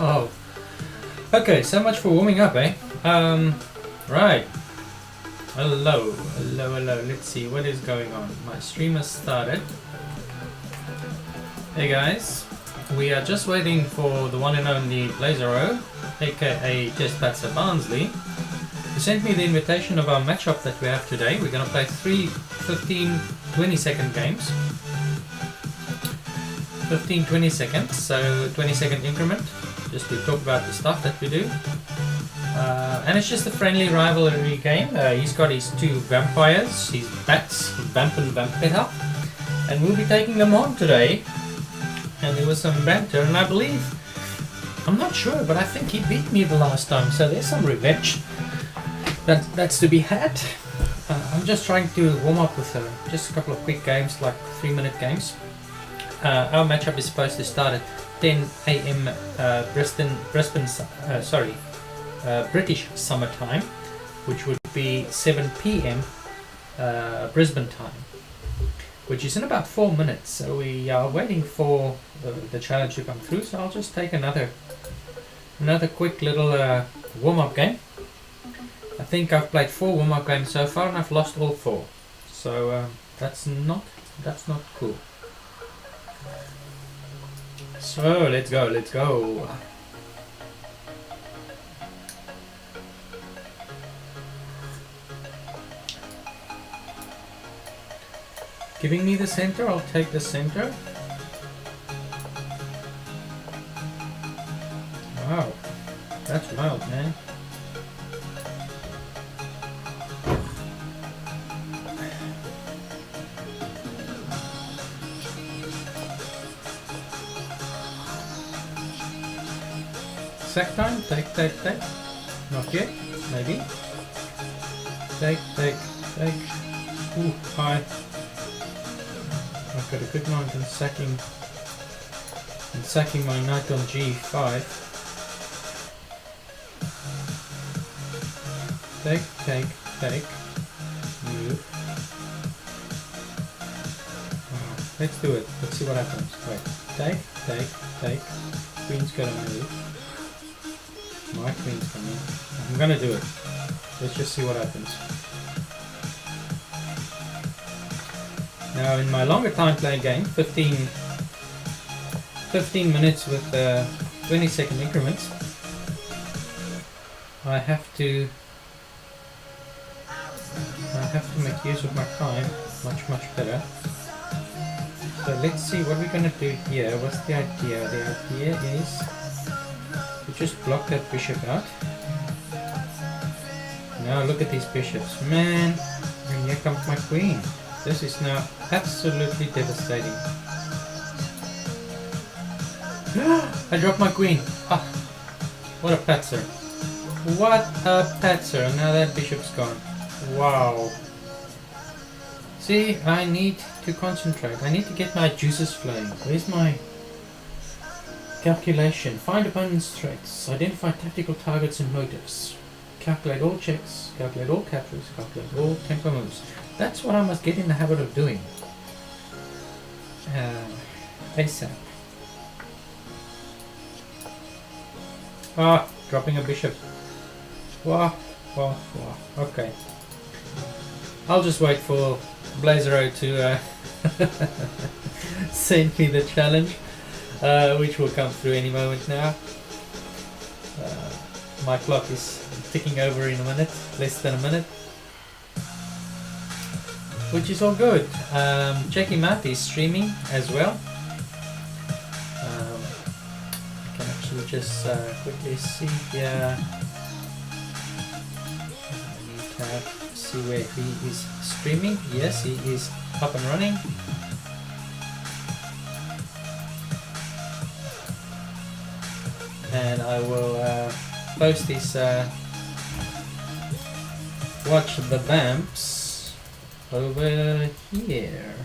Oh, okay. So much for warming up, eh? Right. Hello. Let's see what is going on. My stream has started. Hey guys, we are just waiting for the one and only Blazero, aka Testpatzer Barnsley, who sent me the invitation of our matchup that we have today. We're going to play 3 15, 20 second games. 15, 20 seconds, so 20-second increment, just to talk about the stuff that we do. And it's just a friendly rivalry game. He's got his 2 vampires, his bats, Vamp and Vampeta, and we'll be taking them on today. And there was some banter, and I believe, I'm not sure, but I think he beat me the last time, so there's some revenge that's to be had. I'm just trying to warm up with just a couple of quick games, like 3-minute games. Our matchup is supposed to start at 10 AM British summertime, which would be 7 PM Brisbane time, which is in about 4 minutes. So we are waiting for the challenge to come through. So I'll just take another quick little warm-up game. I think I've played 4 warm-up games so far, and I've lost all 4. So that's not cool. So let's go. Giving me the center, I'll take the center. Wow, that's wild, man. Sack time, take. Not yet, maybe. Take. Ooh, high. I've got a good mind in sacking my knight on G5. Take. Move. Let's do it. Let's see what happens. Wait. Take. Queen's gonna move. My queen's coming. I'm gonna do it. Let's just see what happens. Now in my longer time playing game, 15 minutes with 20-second increments, I have to make use of my time much better. So let's see what we're gonna do here. What's the idea? The idea is to just block that bishop out. Now look at these bishops, man, and here comes my queen. This is now absolutely devastating. I dropped my queen. Ah, what a patzer. Now that bishop's gone. Wow. See, I need to concentrate. I need to get my juices flowing. Where's my calculation? Find opponent's strengths. Identify tactical targets and motives. Calculate all checks. Calculate all captures. Calculate all tempo moves. That's what I must get in the habit of doing. ASAP. Dropping a bishop. Wow. Okay. I'll just wait for Blazero to send me the challenge, which will come through any moment now. My clock is ticking over in a minute, less than a minute. Which is all good. Check him out, he's streaming as well. I can actually just quickly see here. I need to see where he is streaming. Yes, he is up and running. And I will post this Watch the Vamps over here.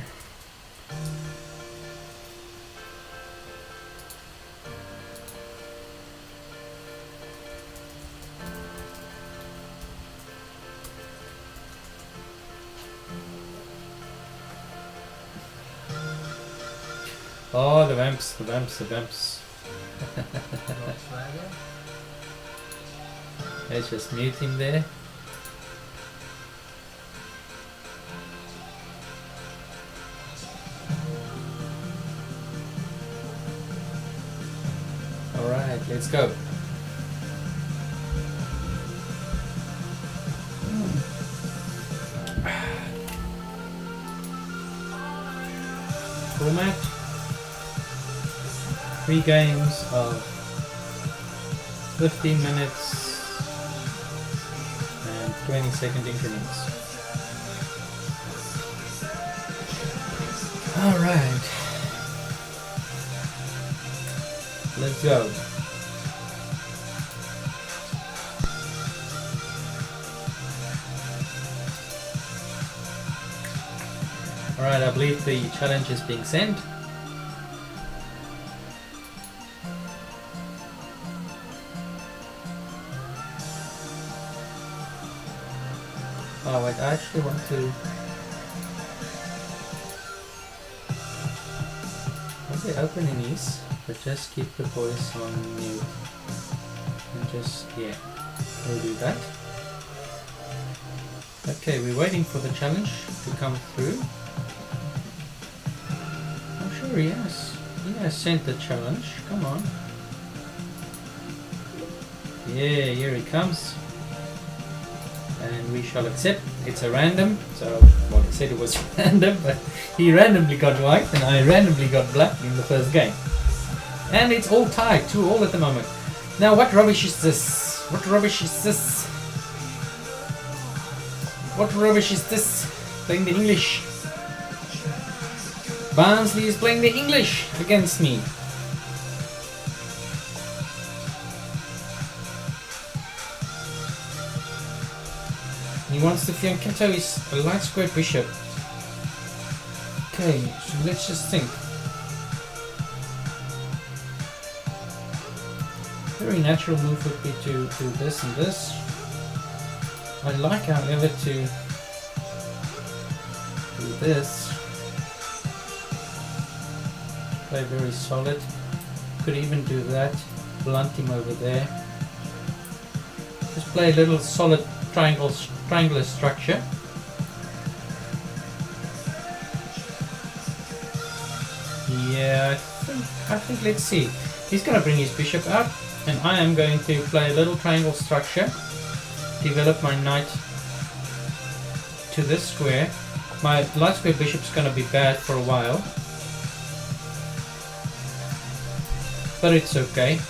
Oh, the vamps. Let's just mute him there. Alright, let's go. Format. 3 games of 15 minutes and 20-second increments. Alright. Let's go. Alright, I believe the challenge is being sent. Oh wait, I actually want to... Okay, open in ease, but just keep the voice on mute. And just, yeah, we'll do that. Okay, we're waiting for the challenge to come through. I'm sure he has sent the challenge, come on. Yeah, here he comes. And we shall accept. It's a random, so, well, he said it was random, but he randomly got white and I randomly got black in the first game. And it's all tied, 2-all at the moment. Now what rubbish is this? What rubbish is this? What rubbish is this? Playing the English. Barnsley is playing the English against me. He wants to fianchetto his light square bishop. Okay, so let's just think. Very natural move would be to do this and this. I'd like, however, to do this. Play very solid. Could even do that. Blunt him over there. Just play a little solid triangular structure. Yeah, I think let's see. He's going to bring his bishop out, and I am going to play a little triangle structure. Develop my knight to this square. My light square bishop's going to be bad for a while, but it's okay.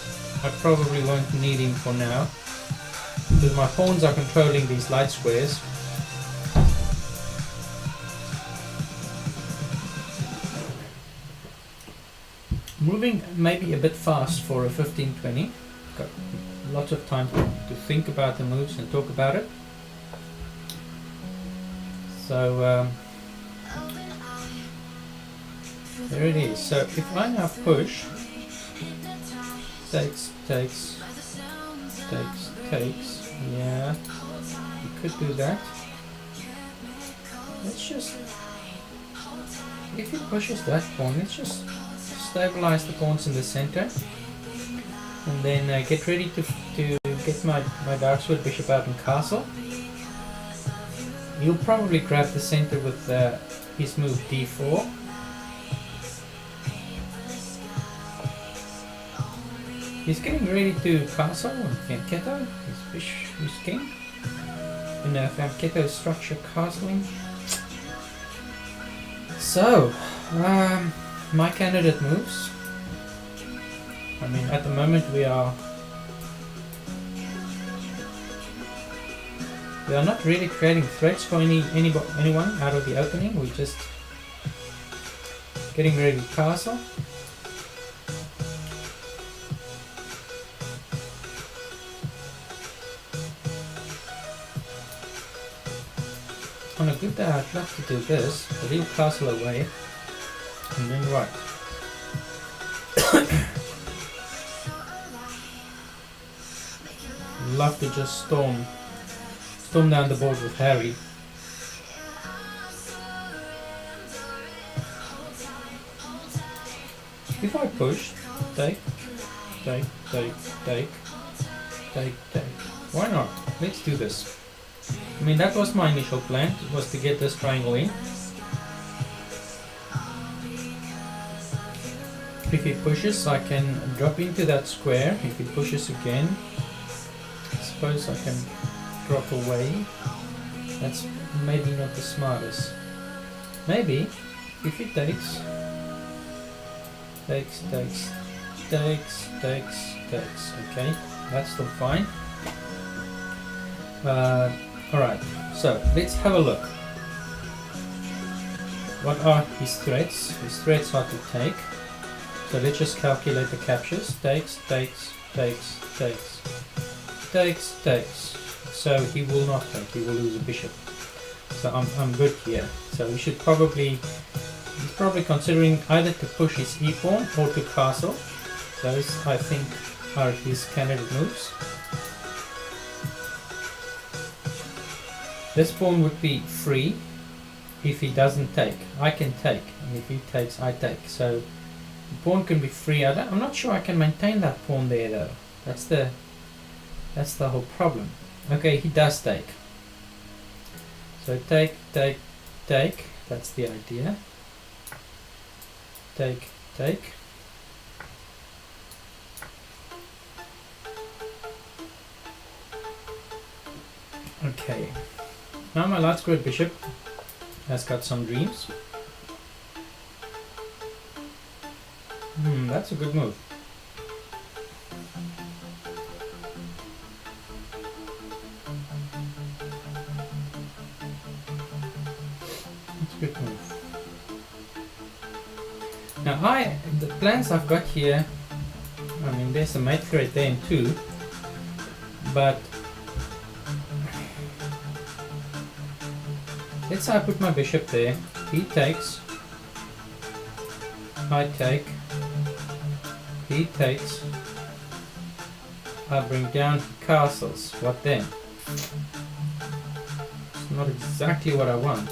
I probably won't need him for now, because my pawns are controlling these light squares. Moving maybe a bit fast for a 15-20. Got lots of time to think about the moves and talk about it. So there it is. So if I now push, takes, yeah, you could do that. Let's just, if he pushes that pawn, let's just stabilize the pawns in the center, and then get ready to get my dark square bishop out in castle. He'll probably grab the center with his move d4. He's getting ready to castle on fianchetto, his king. In fianchetto structure castling. So, my candidate moves. I mean, at the moment we are not really creating threats for anyone out of the opening. We're just getting ready to castle. On a good day I'd love to do this, but he'll castle away, and then right. Love to just storm down the board with Harry. If I push, take, Why not? Let's do this. I mean, that was my initial plan, was to get this triangle in. If he pushes, I can drop into that square. If he pushes again, I suppose I can drop away. That's maybe not the smartest. Maybe if he takes, okay, that's still fine. Alright, so let's have a look. What are his threats? His threats are to take. So let's just calculate the captures. Takes. So he will not take, he will lose a bishop. So I'm good here. So we should probably, he's probably considering either to push his e-pawn or to castle. Those, I think, are his candidate moves. This pawn would be free if he doesn't take. I can take, and if he takes, I take. So the pawn can be free. I'm not sure I can maintain that pawn there though. That's the whole problem. Okay, he does take. So take. That's the idea. Take. Okay. Now my light squared bishop has got some dreams. That's a good move. That's a good move. Now the plans I've got here, I mean there's a mate threat there in 2, but let's say I put my bishop there, he takes, I take, he takes, I bring down castles. What then? It's not exactly what I want.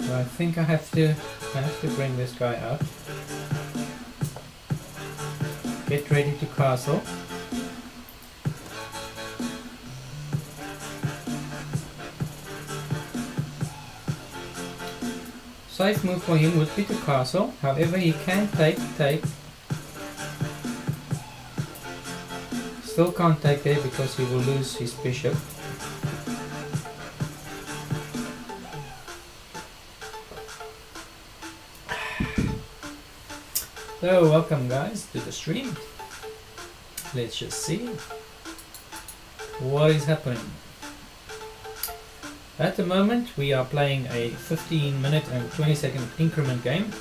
So I think I have to bring this guy out. Get ready to castle. Safe move for him would be to castle. However, he can take. Still can't take there because he will lose his bishop. So welcome guys to the stream. Let's just see what is happening. At the moment we are playing a 15-minute and 20-second increment game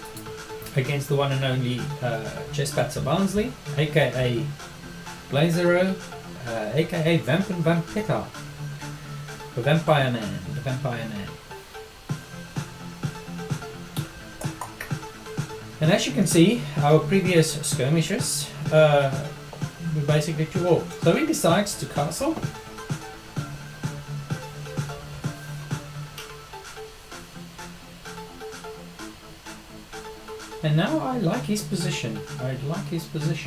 against the one and only Chespatzer Barnsley, aka Blazero, aka Vamp and Vampeta, the Vampire Man, And as you can see, our previous skirmishes were basically 2-all. So he decides to castle. And now I like his position. I really like his position.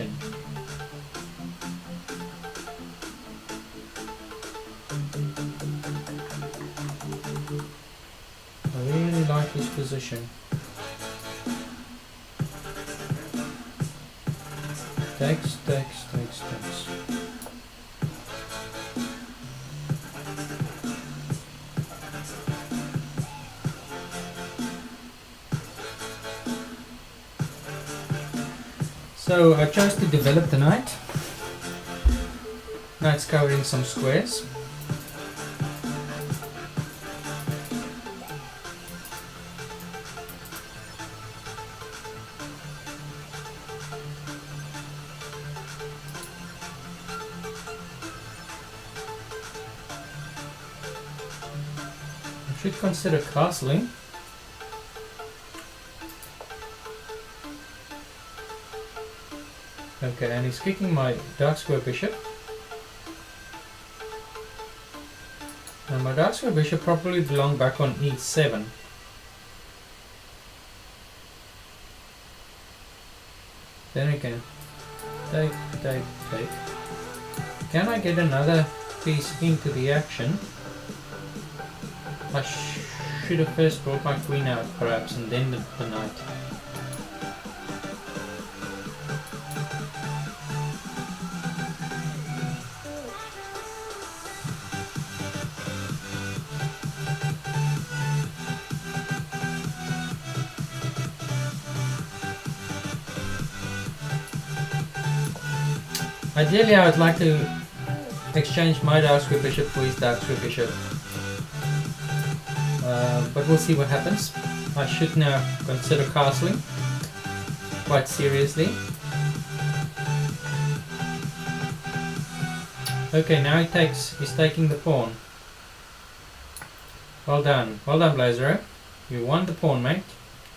Takes. So I chose to develop the knight. Knight's covering some squares. Should consider castling. Okay, and he's kicking my dark square bishop. And my dark square bishop probably belong back on e7. Then again. Take, take, take. Can I get another piece into the action? I should have first brought my queen out perhaps and then the knight. Ideally I would like to exchange my dark square bishop for his dark square bishop. But we'll see what happens. I should now consider castling quite seriously. Okay, now he's taking the pawn. Well done Blazero. You won the pawn, mate.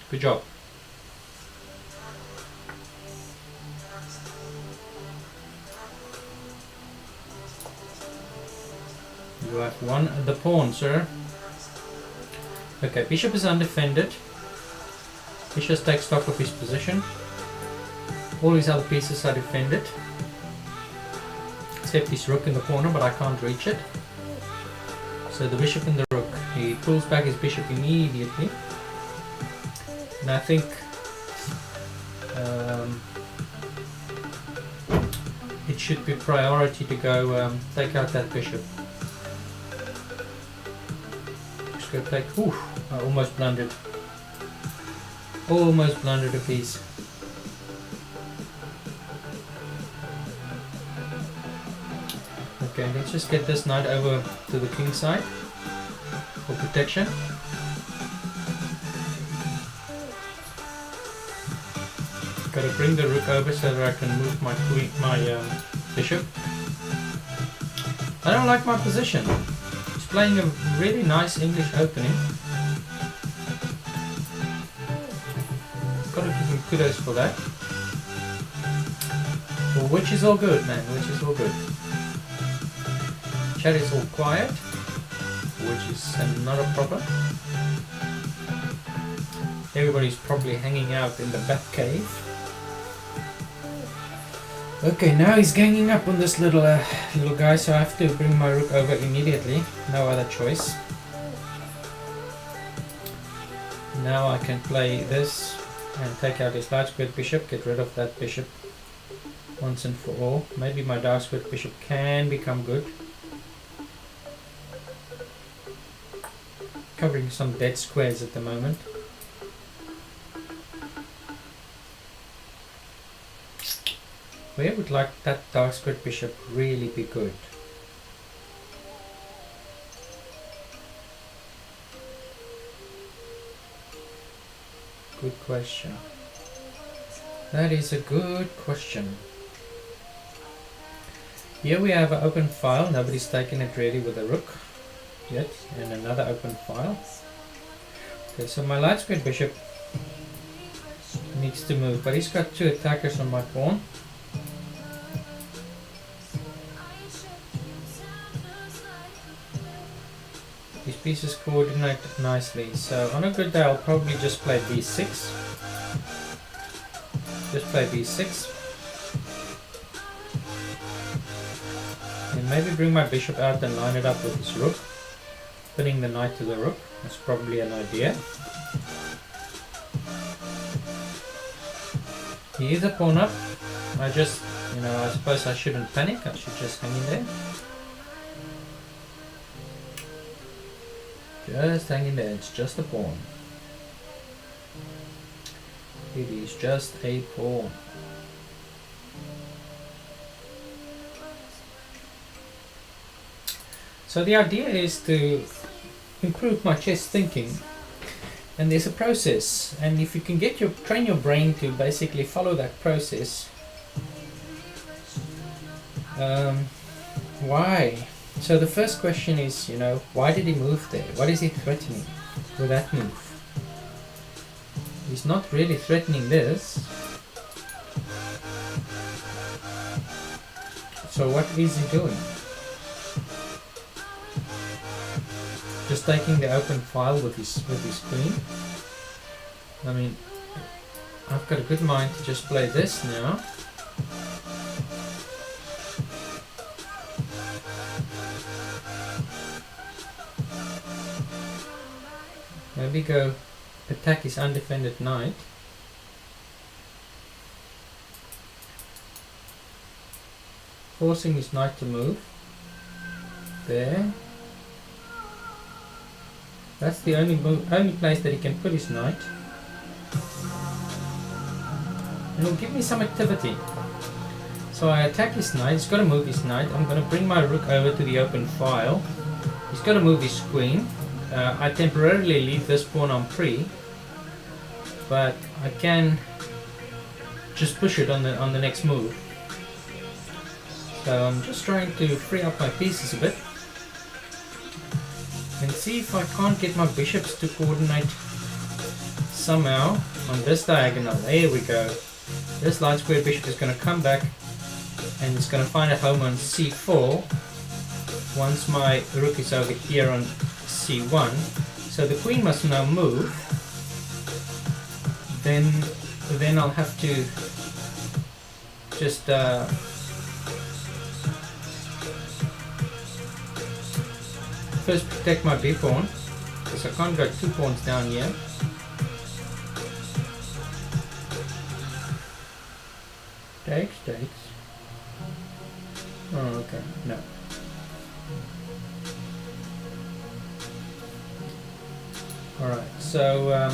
Good job. You have won the pawn, sir. Okay, bishop is undefended. Bishop takes stock of his position. All his other pieces are defended. Except his rook in the corner, but I can't reach it. So the bishop and the rook. He pulls back his bishop immediately. And I think it should be priority to go take out that bishop. Just go take... Oof, I almost blundered. Almost blundered a piece. Okay, let's just get this knight over to the king side for protection. Gotta bring the rook over so that I can move my queen, bishop. I don't like my position. He's playing a really nice English opening. Gotta give him kudos for that. Well, which is all good, man. Which is all good. Chat is all quiet, which is not a problem. Everybody's probably hanging out in the back cave. Okay, now he's ganging up on this little guy, so I have to bring my rook over immediately. No other choice. Now I can play this and take out his light squared bishop, get rid of that bishop once and for all. Maybe my dark squared bishop can become good. Covering some dead squares at the moment. Where would like that dark squared bishop really be good? Good question. That is a good question. Here we have an open file. Nobody's taken it really with a rook yet, and another open file. Okay, so my light squared bishop needs to move, but he's got two attackers on my pawn. These pieces coordinate nicely, so on a good day I'll probably just play b6. Just play b6. And maybe bring my bishop out and line it up with his rook. Pinning the knight to the rook. That's probably an idea. He is a pawn up. I suppose I shouldn't panic. I should just hang in there. Just hang in there. It's just a pawn. It is just a pawn. So the idea is to improve my chess thinking, and there's a process, and if you can train your brain to basically follow that process. Why? So the first question is, why did he move there? What is he threatening with that move? He's not really threatening this. So what is he doing? Just taking the open file with his queen. I mean, I've got a good mind to just play this now. Maybe go attack his undefended knight. Forcing his knight to move. There. That's the only place that he can put his knight. And it'll give me some activity. So I attack his knight. He's got to move his knight. I'm going to bring my rook over to the open file. He's got to move his queen. I temporarily leave this pawn on pre, but I can just push it on the next move. So I'm just trying to free up my pieces a bit and see if I can't get my bishops to coordinate somehow on this diagonal. There we go. This light square bishop is going to come back and it's going to find a home on c4 once my rook is over here on c1. So the queen must now move. Then I'll have to just first protect my b pawn, because I can't go 2 pawns down here. Takes. Oh, okay, no. Alright, so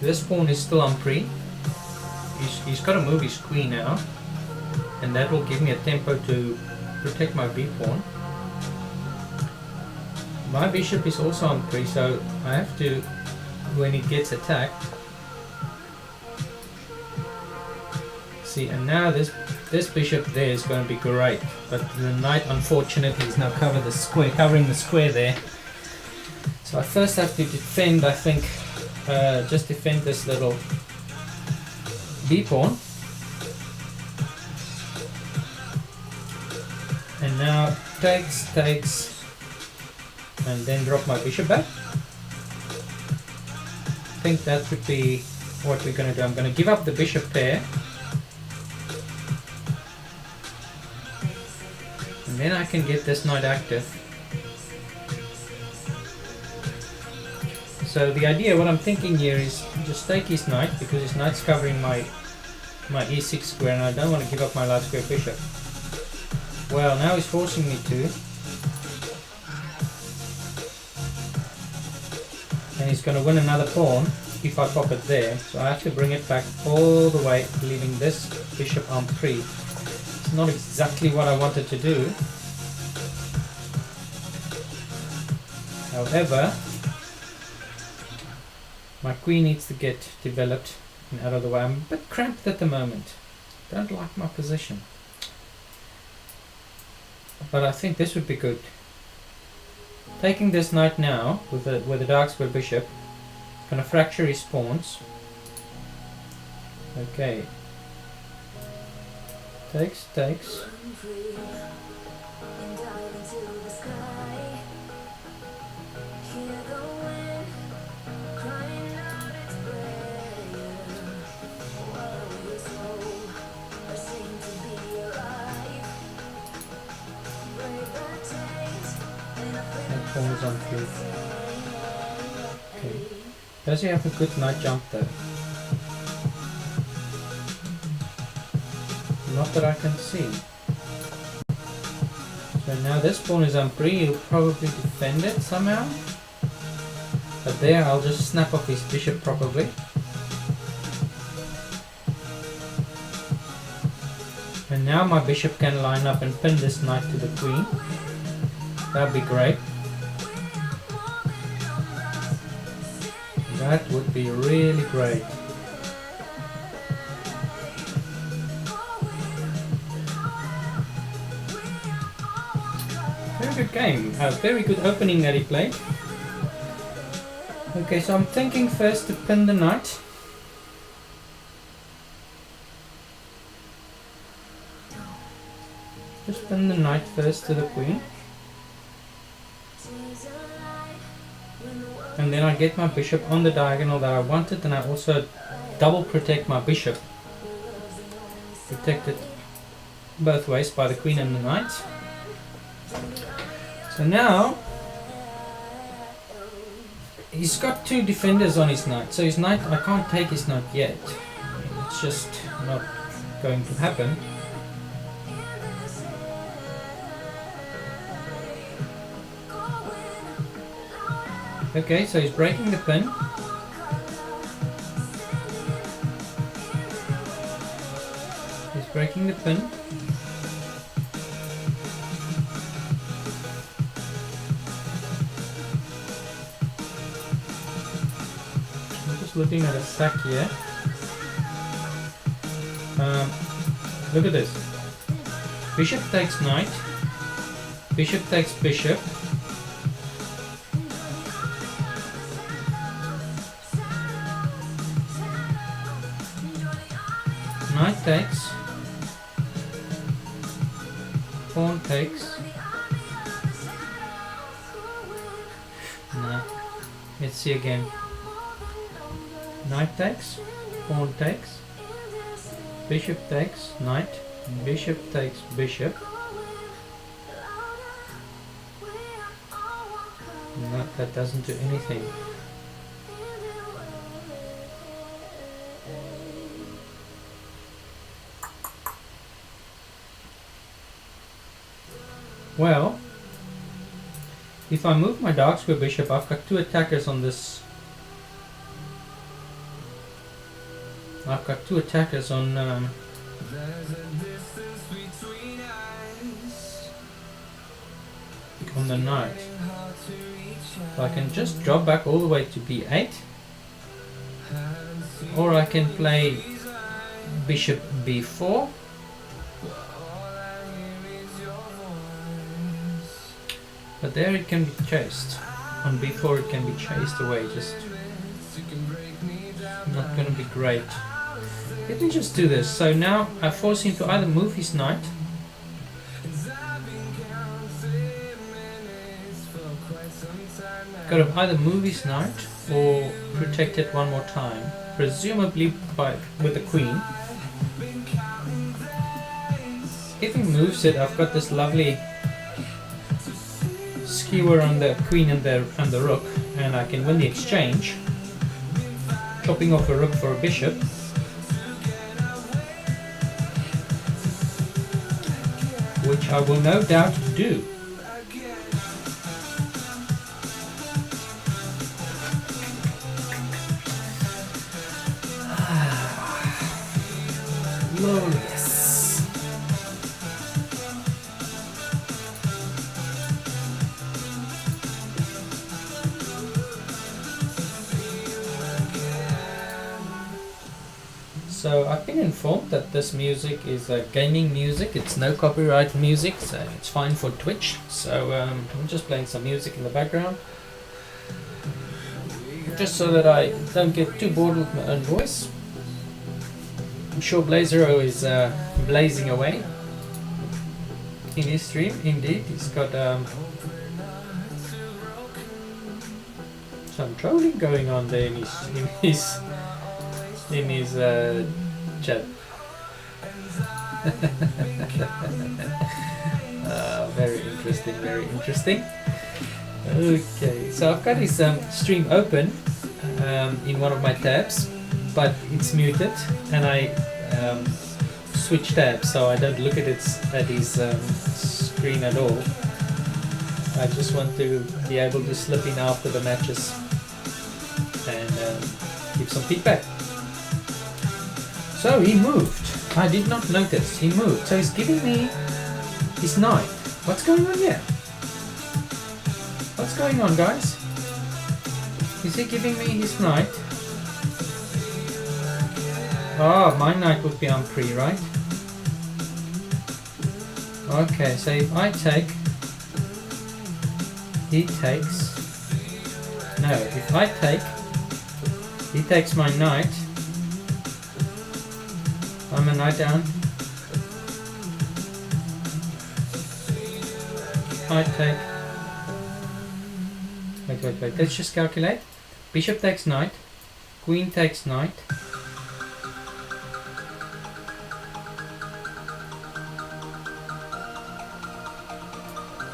this pawn is still on pre. He's got to move his queen now, and that will give me a tempo to protect my b pawn. My bishop is also on pre, so I have to, when it gets attacked, see, and now this bishop there is going to be great, but the knight unfortunately is now covering the square there. So I first have to defend, I think, just defend this little b pawn. And now takes, and then drop my bishop back. I think that would be what we're going to do. I'm going to give up the bishop pair. And then I can get this knight active. So the idea, what I'm thinking here is just take his knight, because his knight's covering my e6 square and I don't want to give up my light square bishop. Well, now he's forcing me to. And he's going to win another pawn if I pop it there. So I have to bring it back all the way, leaving this bishop on pre. It's not exactly what I wanted to do. However, my queen needs to get developed and out of the way. I'm a bit cramped at the moment. Don't like my position. But I think this would be good. Taking this knight now with the dark square bishop, gonna fracture his pawns. Okay. Takes. Pawn is on 3. Okay. Does he have a good knight jump though? Not that I can see. So now this pawn is on free. He'll probably defend it somehow. But there I'll just snap off his bishop probably. And now my bishop can line up and pin this knight to the queen. That'd be great. That would be really great. Very good game. A very good opening that he played. Okay, so I'm thinking first to pin the knight. Just pin the knight first to the queen. And and then I get my bishop on the diagonal that I wanted, and I also double protect my bishop. Protect it both ways by the queen and the knight. So now he's got two defenders on his knight. So his knight, I can't take his knight yet. It's just not going to happen. Okay, so he's breaking the pin. He's breaking the pin. I'm just looking at a sack here. Look at this. Bishop takes knight. Bishop takes bishop. Knight takes, pawn takes, no, let's see again, knight takes, pawn takes, bishop takes, knight, bishop takes, bishop, no, that doesn't do anything. Well, if I move my dark square bishop, I've got two attackers on this. I've got two attackers on the knight. So I can just drop back all the way to b8, or I can play bishop b4. But there it can be chased. On b4 it can be chased away, just not gonna be great. Let me just do this. So now I force him to either move his knight, got to either move his knight or protect it one more time, presumably with the queen. If he moves it, I've got this lovely skewer on the queen and the rook, and I can win the exchange, chopping off a rook for a bishop. Which I will no doubt do. Glorious. So I've been informed that this music is gaming music. It's no copyright music, so it's fine for Twitch. So I'm just playing some music in the background, just so that I don't get too bored with my own voice. I'm sure Blazero is blazing away in his stream. Indeed, he's got some trolling going on there in his chat. Very interesting, very interesting. Okay, so I've got his stream open in one of my tabs, but it's muted, and I switch tabs so I don't look at his screen at all. I just want to be able to slip in after the matches and give some feedback. So he moved. I did not notice. He moved. So he's giving me his knight. What's going on here? What's going on, guys? Is he giving me his knight? Oh, my knight would be on pre, right? Okay, so if I take, he takes. No, if I take, he takes my knight. I'm a knight down. I take. Wait. Let's just calculate. Bishop takes knight. Queen takes knight.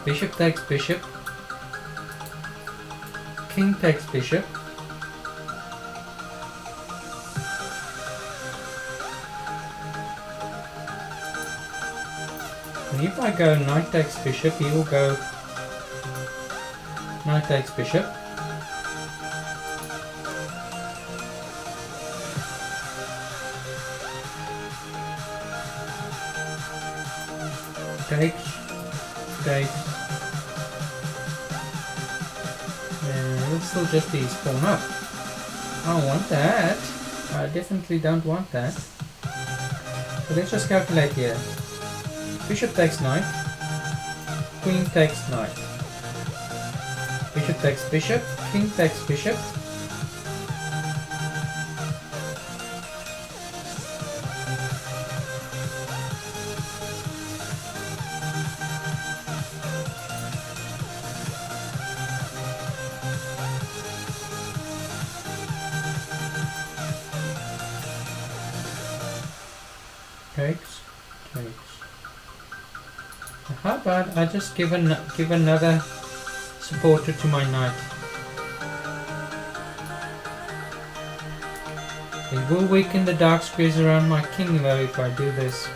Bishop takes bishop. King takes bishop. And if I go knight takes bishop, he will go knight takes bishop. Takes. And it'll still just be his pawn up. I don't want that. I definitely don't want that. So let's just calculate here. Bishop takes knight. Queen takes knight. Bishop takes bishop. King takes bishop. Takes. How about I just give another supporter to my knight? It will weaken the dark squares around my king though if I do this.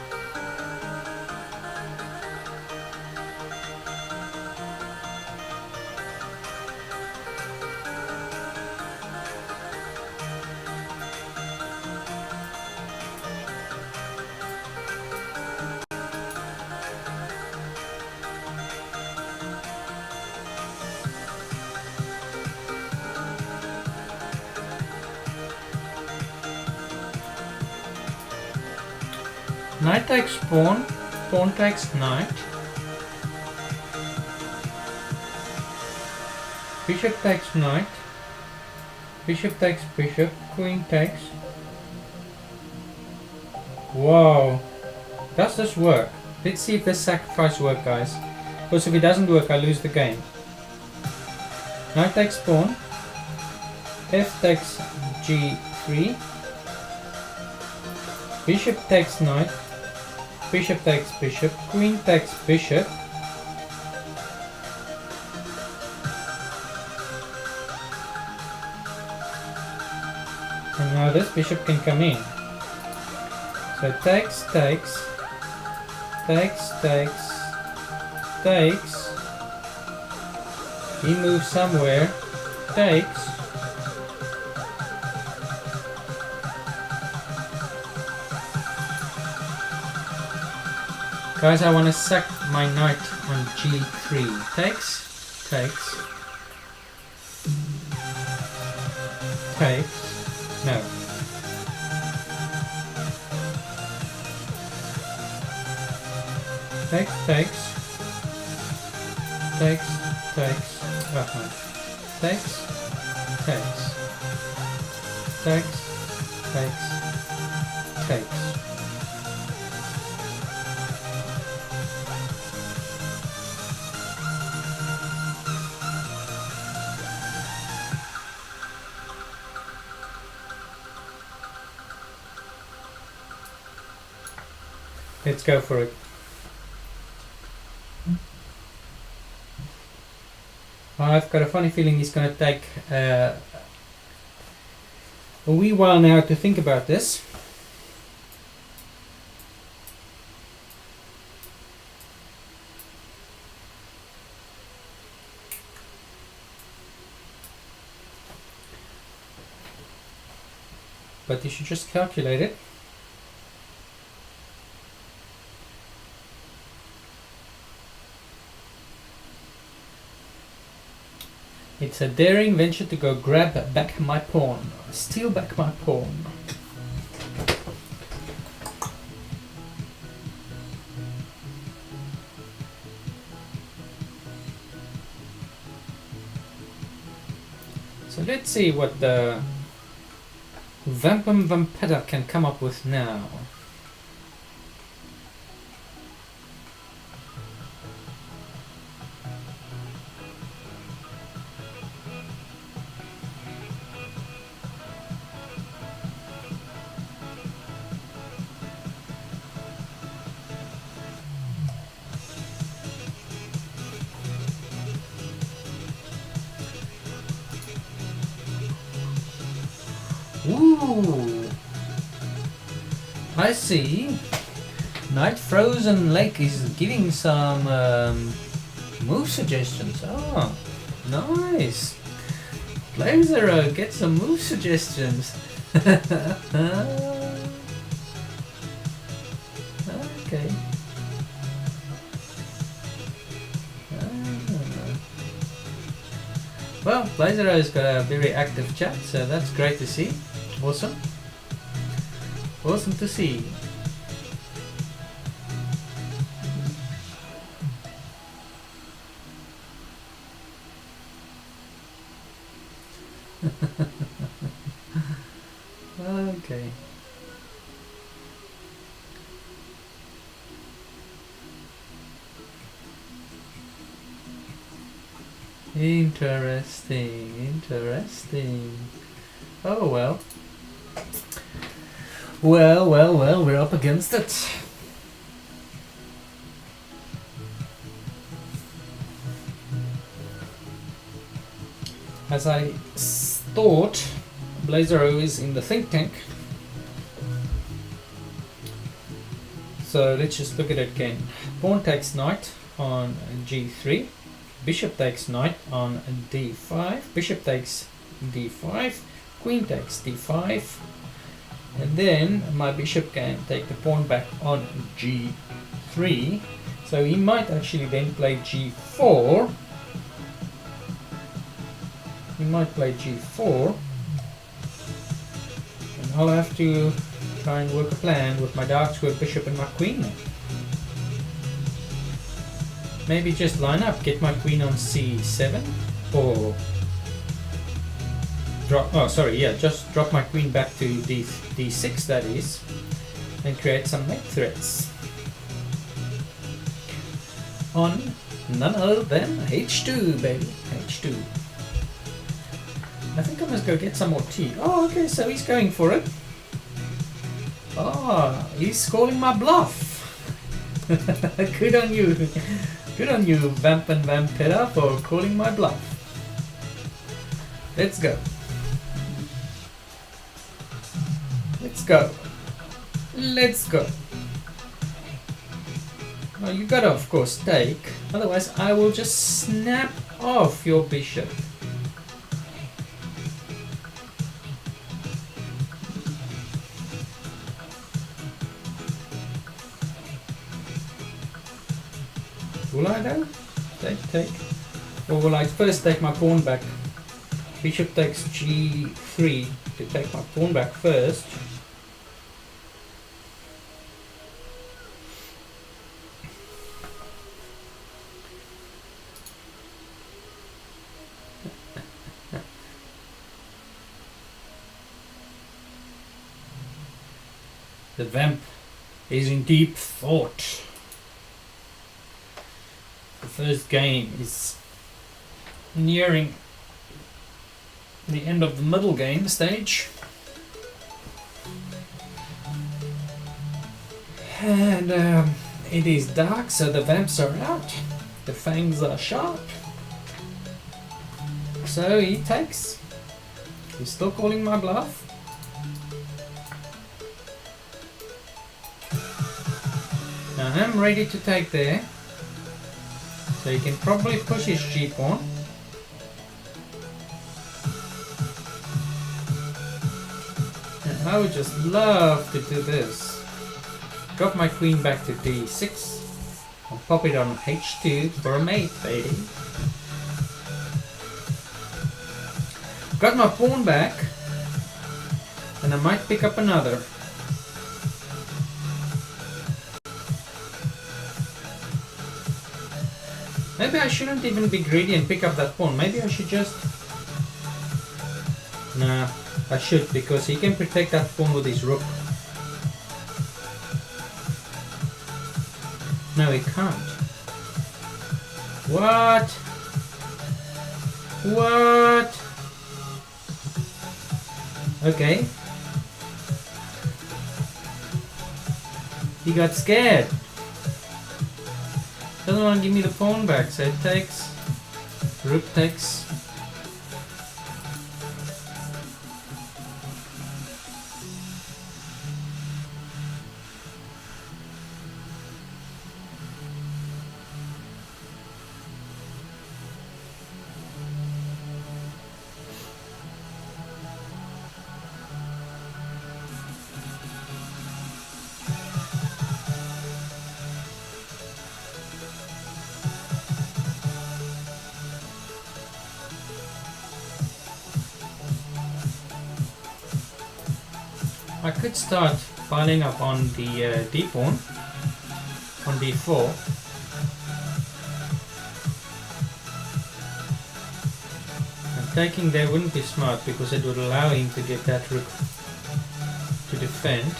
Knight takes pawn, pawn takes knight, bishop takes knight, bishop takes bishop, queen takes. Wow, does this work? Let's see if this sacrifice works, guys, because if it doesn't work I lose the game. Knight takes pawn, f takes g3, bishop takes knight, bishop takes bishop, queen takes bishop, and now this bishop can come in. So takes, he moves somewhere, takes, guys, I want to sack my knight on g3. Takes, no. Takes, Let's go for it. I've got a funny feeling he's going to take a wee while now to think about this. But you should just calculate it. It's a daring venture to go grab back my pawn, steal back my pawn. So let's see what the Vampum Vampeta can come up with now. Ooh. I see. Night Frozen Lake is giving some move suggestions. Oh, nice. Blazero, get some move suggestions. Okay. Well, Blazero's got a very active chat, so that's great to see. Awesome. Awesome to see. Okay. Interesting, interesting. Oh well. Well, we're up against it. As I thought, Blazero is in the think tank. So let's just look at it again. Pawn takes knight on g3. Bishop takes knight on d5. Bishop takes d5. Queen takes d5. And then my bishop can take the pawn back on g3. So he might actually then play g4. He might play g4. And I'll have to try and work a plan with my dark square bishop and my queen. Maybe just line up, get my queen on c7, or drop. Oh, sorry, yeah, just drop my queen back to d6, that is, and create some mate threats on none other than h2, baby, h2. I think I must go get some more tea. Oh, okay, so he's going for it. Oh, he's calling my bluff. Good on you. Good on you, Vamp and Vampira, for calling my bluff. Let's go. Let's go. Let's go. Well, you gotta, of course, take. Otherwise, I will just snap off your bishop. Will I though? Take. Or will I first take my pawn back? Bishop takes g3 to take my pawn back first. The vamp is in deep thought. The first game is nearing the end of the middle game stage, and it is dark, so the vamps are out, the fangs are sharp, so he takes. He's still calling my bluff. Now I'm ready to take there. So he can probably push his g-pawn. And I would just love to do this. Drop my queen back to d6. I'll pop it on h2 for a mate, baby. Got my pawn back. And I might pick up another. Maybe I shouldn't even be greedy and pick up that pawn. Maybe I should just... Nah, I should, because he can protect that pawn with his rook. No, he can't. What? What? Okay. He got scared. Doesn't want to give me the pawn back, so it takes. Rook takes. I could start piling up on the d pawn on d4. And taking there wouldn't be smart because it would allow him to get that rook to defend.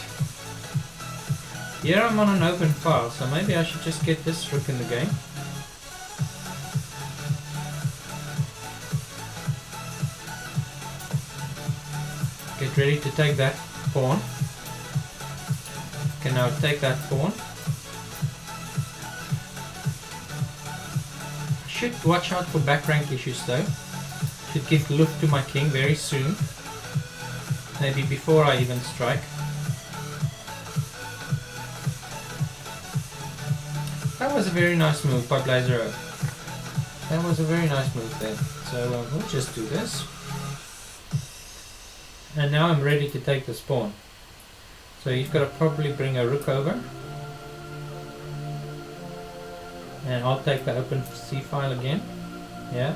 Here I'm on an open file, so maybe I should just get this rook in the game. Get ready to take that pawn. Can now take that pawn. Should watch out for back rank issues though. Should give luft to my king very soon. Maybe before I even strike. That was a very nice move by Blazero. That was a very nice move there. So we'll just do this. And now I'm ready to take this pawn. So he's got to probably bring a rook over. And I'll take the open C file again. Yeah.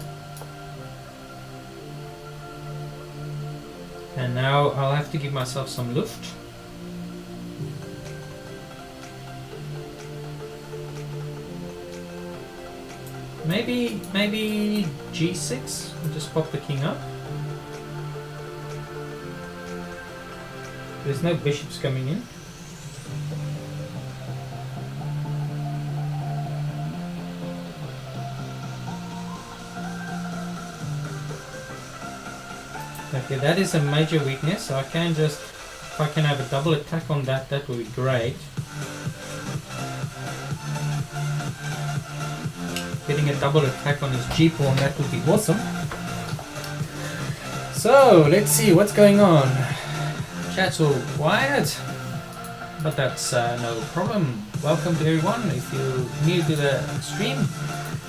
And now I'll have to give myself some luft. Maybe G6 and just pop the king up. There's no bishops coming in. Okay, that is a major weakness. So I can just, if I can have a double attack on that, that would be great. Getting a double attack on his G pawn, that would be awesome. So let's see what's going on. Chat's all quiet, but that's no problem. Welcome to everyone. If you're new to the stream,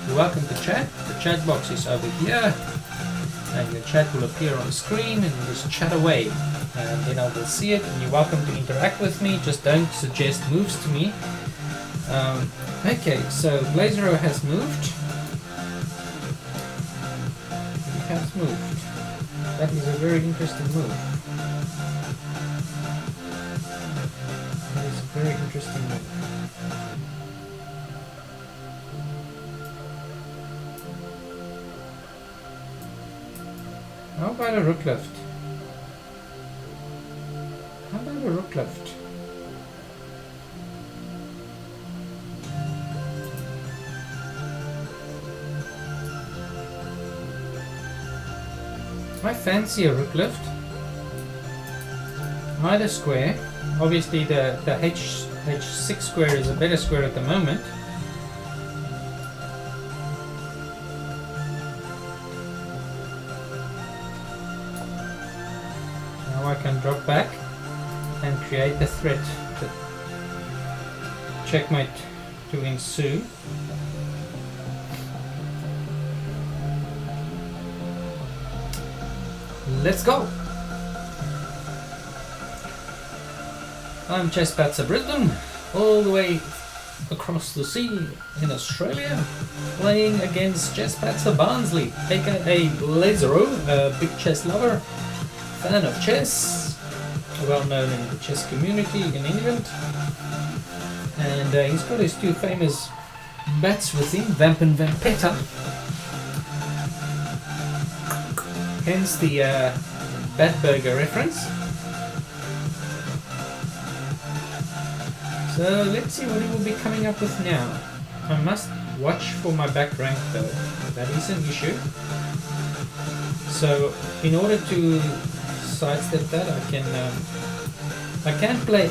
you're welcome to chat. The chat box is over here, and your chat will appear on the screen, and you just chat away, and then I will see it. And you're welcome to interact with me. Just don't suggest moves to me. Okay, so Blazero has moved. He has moved. That is a very interesting move. That is a very interesting move. How about a rook left? How about a rook left? I fancy a rook left. Either square. Obviously the H6 square is a better square at the moment. Now I can drop back and create the threat that checkmate to ensue. Let's go! I'm Chessbatzer Brisbane, all the way across the sea in Australia, playing against Chessbatzer Barnsley, aka Blazero, a big chess lover, fan of chess, well known in the chess community in England, and he's got his two famous bats with him, Vamp and Vampeta. Hence the Batburger reference. So let's see what he will be coming up with now. I must watch for my back rank though. That is an issue. So in order to sidestep that, I can play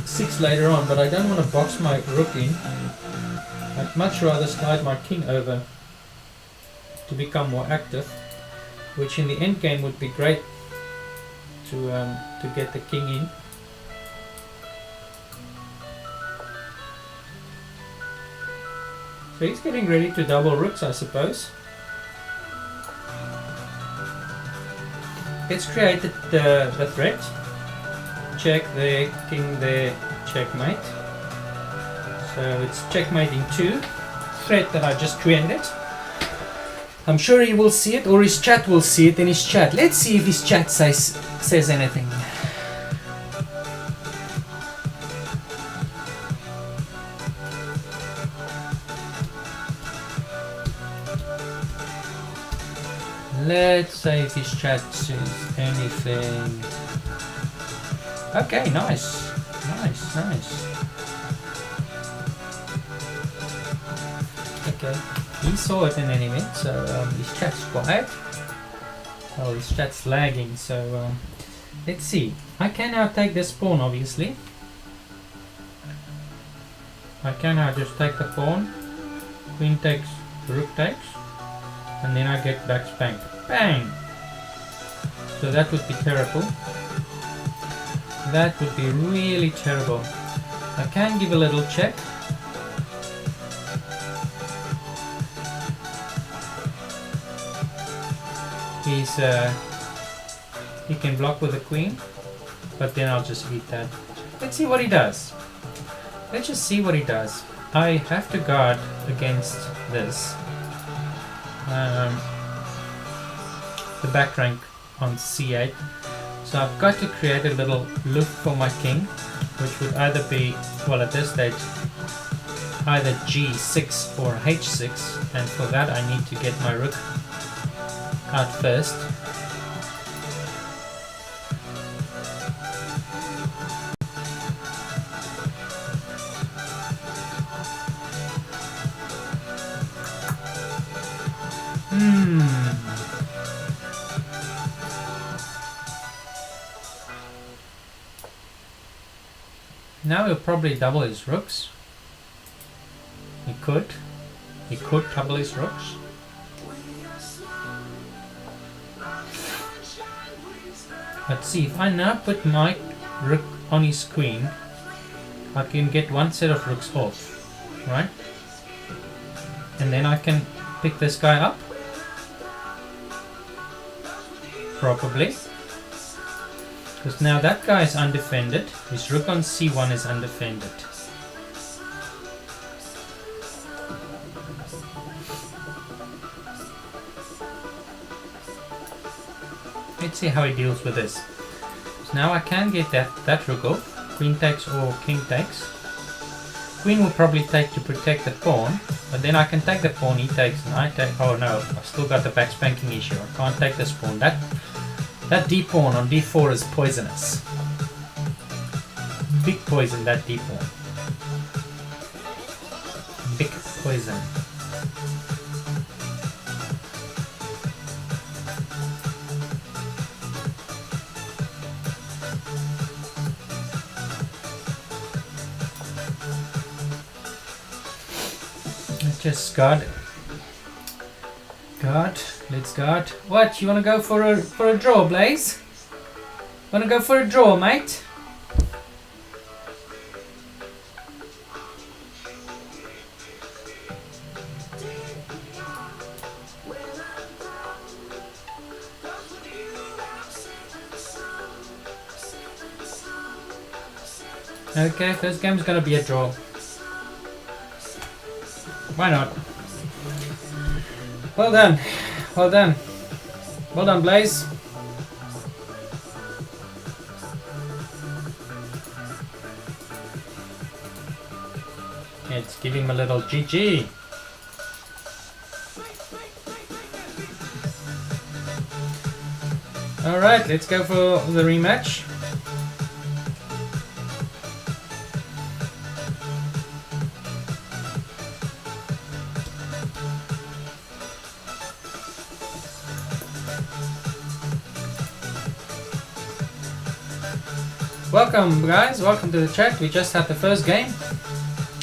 F6 later on, but I don't want to box my rook in. I'd much rather slide my king over to become more active, which in the end game would be great to get the king in. So he's getting ready to double rooks, I suppose. Let's create the threat. Check there, king there, checkmate. So it's checkmating 2. Threat that I just created. I'm sure he will see it, or his chat will see it in his chat. Let's see if his chat says anything. Let's say if his chat says anything. Okay, nice. Nice. Okay, he saw it in any event, so his chat's quiet. Oh, his chat's lagging, so let's see. I can now take this pawn, obviously. I can now just take the pawn. Queen takes, rook takes, and then I get back spanked. Bang! So that would be terrible. That would be really terrible. I can give a little check. He can block with the queen, but then I'll just eat that. Let's see what he does. Let's just see what he does. I have to guard against this. The back rank on c8. So I've got to create a little loop for my king, which would either be, well at this stage, either g6 or h6, and for that I need to get my rook out first. Now he'll probably double his rooks. He could double his rooks. Let's see, if I now put my rook on his queen, I can get one set of rooks off, right? And then I can pick this guy up. Probably. Because now that guy is undefended. His rook on c1 is undefended. Let's see how he deals with this. So now I can get that rook off. Queen takes or king takes. Queen will probably take to protect the pawn, but then I can take the pawn, he takes, and I take. Oh no, I've still got the back spanking issue. I can't take this pawn. That d pawn on d4 is poisonous. Big poison, that d pawn. Big poison. Let's just guard. Guard. Let's guard. What? You want to go for a draw, Blaze? Want to go for a draw, mate? Okay, first game's gonna be a draw. Why not? Well done. Well done. Well done, Blaze. Let's give him a little GG. Alright, let's go for the rematch. Welcome guys, welcome to the chat. We just had the first game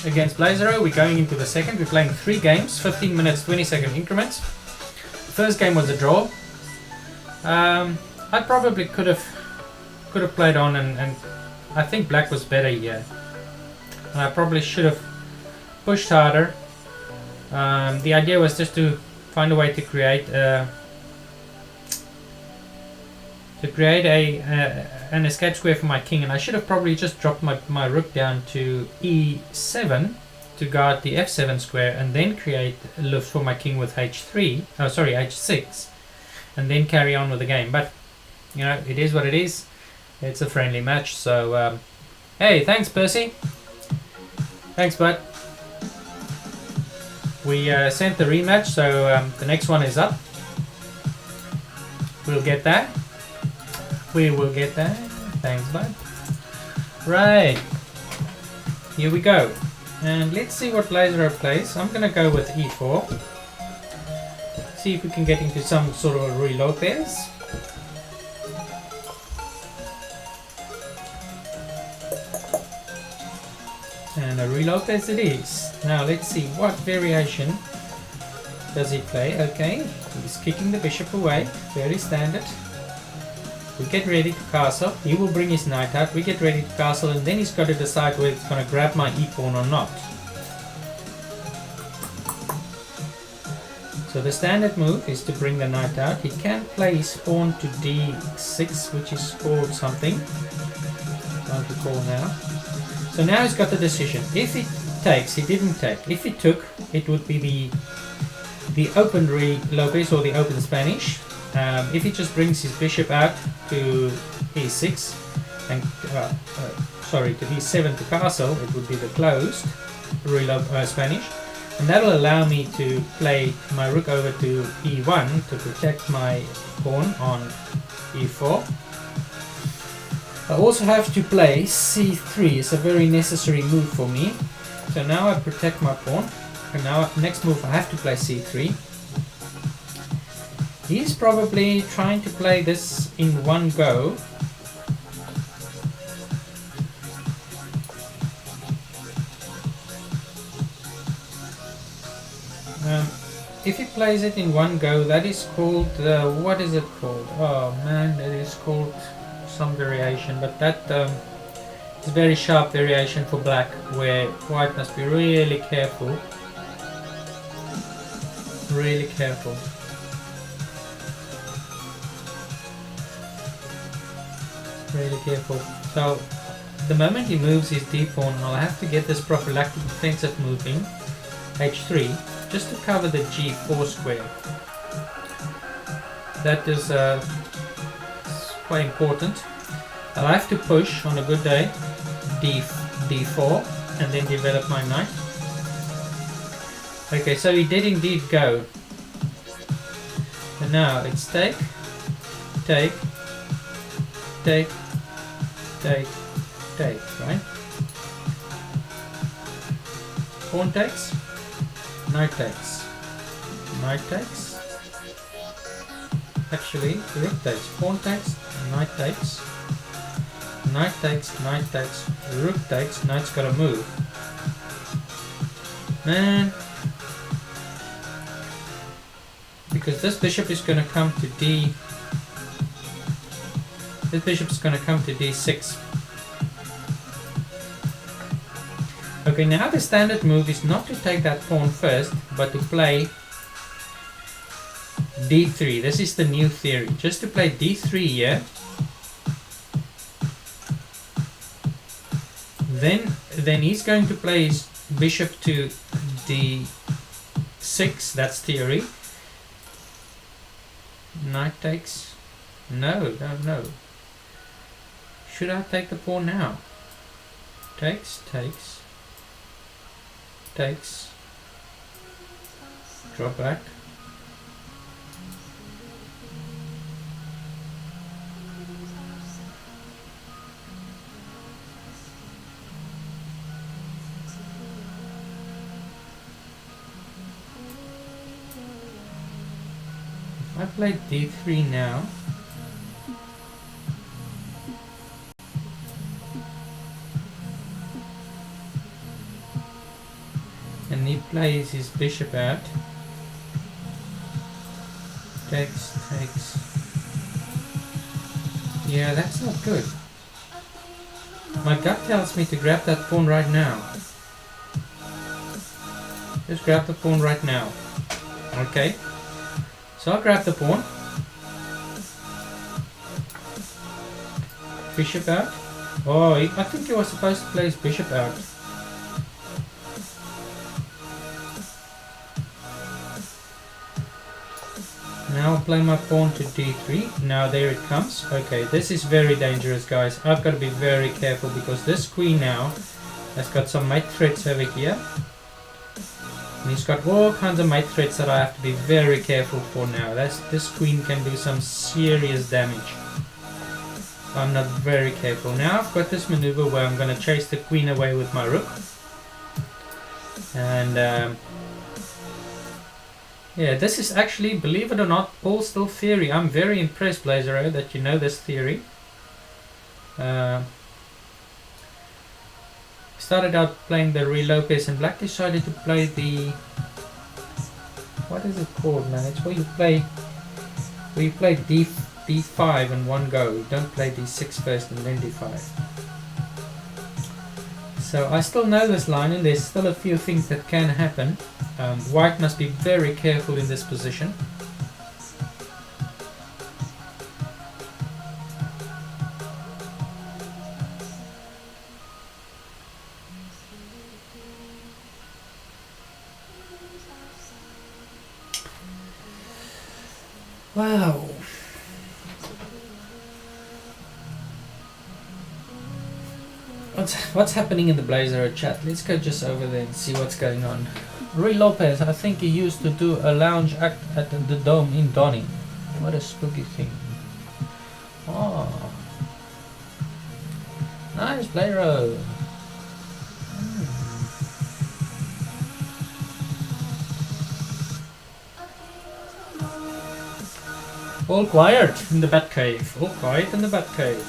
against Blazero. We're going into the second. We're playing 3 games, 15 minutes, 20-second increments. The first game was a draw. I probably could have played on and I think black was better here. And I probably should have pushed harder. The idea was just to find a way to create an escape square for my king, and I should have probably just dropped my rook down to e7 to guard the f7 square, and then create a lift for my king with h6, and then carry on with the game. But you know, it is what it is. It's a friendly match, so hey, thanks Percy. Thanks bud. We sent the rematch, so the next one is up. We'll get that. We will get that. Thanks, bud. Right. Here we go. And let's see what Laser plays. I'm gonna go with e4. See if we can get into some sort of a Ruy Lopez. And a Ruy Lopez it is. Now let's see what variation does he play. Okay, he's kicking the bishop away. Very standard. We get ready to castle. He will bring his knight out. We get ready to castle, and then he's got to decide whether it's going to grab my e-pawn or not. So the standard move is to bring the knight out. He can play his pawn to d6, which is called something. Can't recall now. So now he's got the decision. If he takes, he didn't take. If he took, it would be the open Ruy Lopez or the open Spanish. If he just brings his bishop out to e6 and to e7 to castle, it would be the closed Ruy Spanish, and that will allow me to play my rook over to e1 to protect my pawn on e4. I also have to play c3. It's a very necessary move for me. So now I protect my pawn, and now next move I have to play c3. He's probably trying to play this in one go. If he plays it in one go, that is called, what is it called? Oh man, that is called some variation, but that is a very sharp variation for black, where white must be really careful. Really careful. Really careful. So the moment he moves his d-pawn, I'll have to get this prophylactic defensive moving, h3, just to cover the g4 square. That is quite important. I'll have to push on a good day d4 and then develop my knight. Okay, so he did indeed go. And now it's take, take, take, take, take, right? Pawn takes, knight takes, knight takes. Actually, rook takes, pawn takes, knight takes, knight takes, knight takes, rook takes, knight's gotta move. Man. Because this bishop is gonna come to This bishop's going to come to d6. Okay, now the standard move is not to take that pawn first, but to play d3. This is the new theory. Just to play d3 here. Then he's going to play his bishop to d6. That's theory. Knight takes. No. Should I take the pawn now? Takes, takes, takes, drop back. If I play d3 now, and he plays his bishop out, takes, takes. Yeah, that's not good. My gut tells me to grab that pawn right now. Just grab the pawn right now. Okay. So I'll grab the pawn. Bishop out. Oh, I think he was supposed to play his bishop out. Now I'll play my pawn to d3. Now there it comes. Okay, this is very dangerous, guys. I've got to be very careful because this queen now has got some mate threats over here. And he's got all kinds of mate threats that I have to be very careful for now. This queen can do some serious damage. I'm not very careful. Now I've got this maneuver where I'm going to chase the queen away with my rook. And yeah, this is actually, believe it or not, all still theory. I'm very impressed, Blazero, that you know this theory. Started out playing the Ruy Lopez, and Black decided to play the... What is it called, man? It's where you play D5 in one go. You don't play D6 first and then D5. So I still know this line, and there's still a few things that can happen. White must be very careful in this position. Wow. What's happening in the Blazero chat? Let's go just over there and see what's going on. Ruy Lopez, I think he used to do a lounge act at the Dome in Donny. What a spooky thing. Oh. Nice, Blazero. All quiet in the Batcave. All quiet in the Batcave.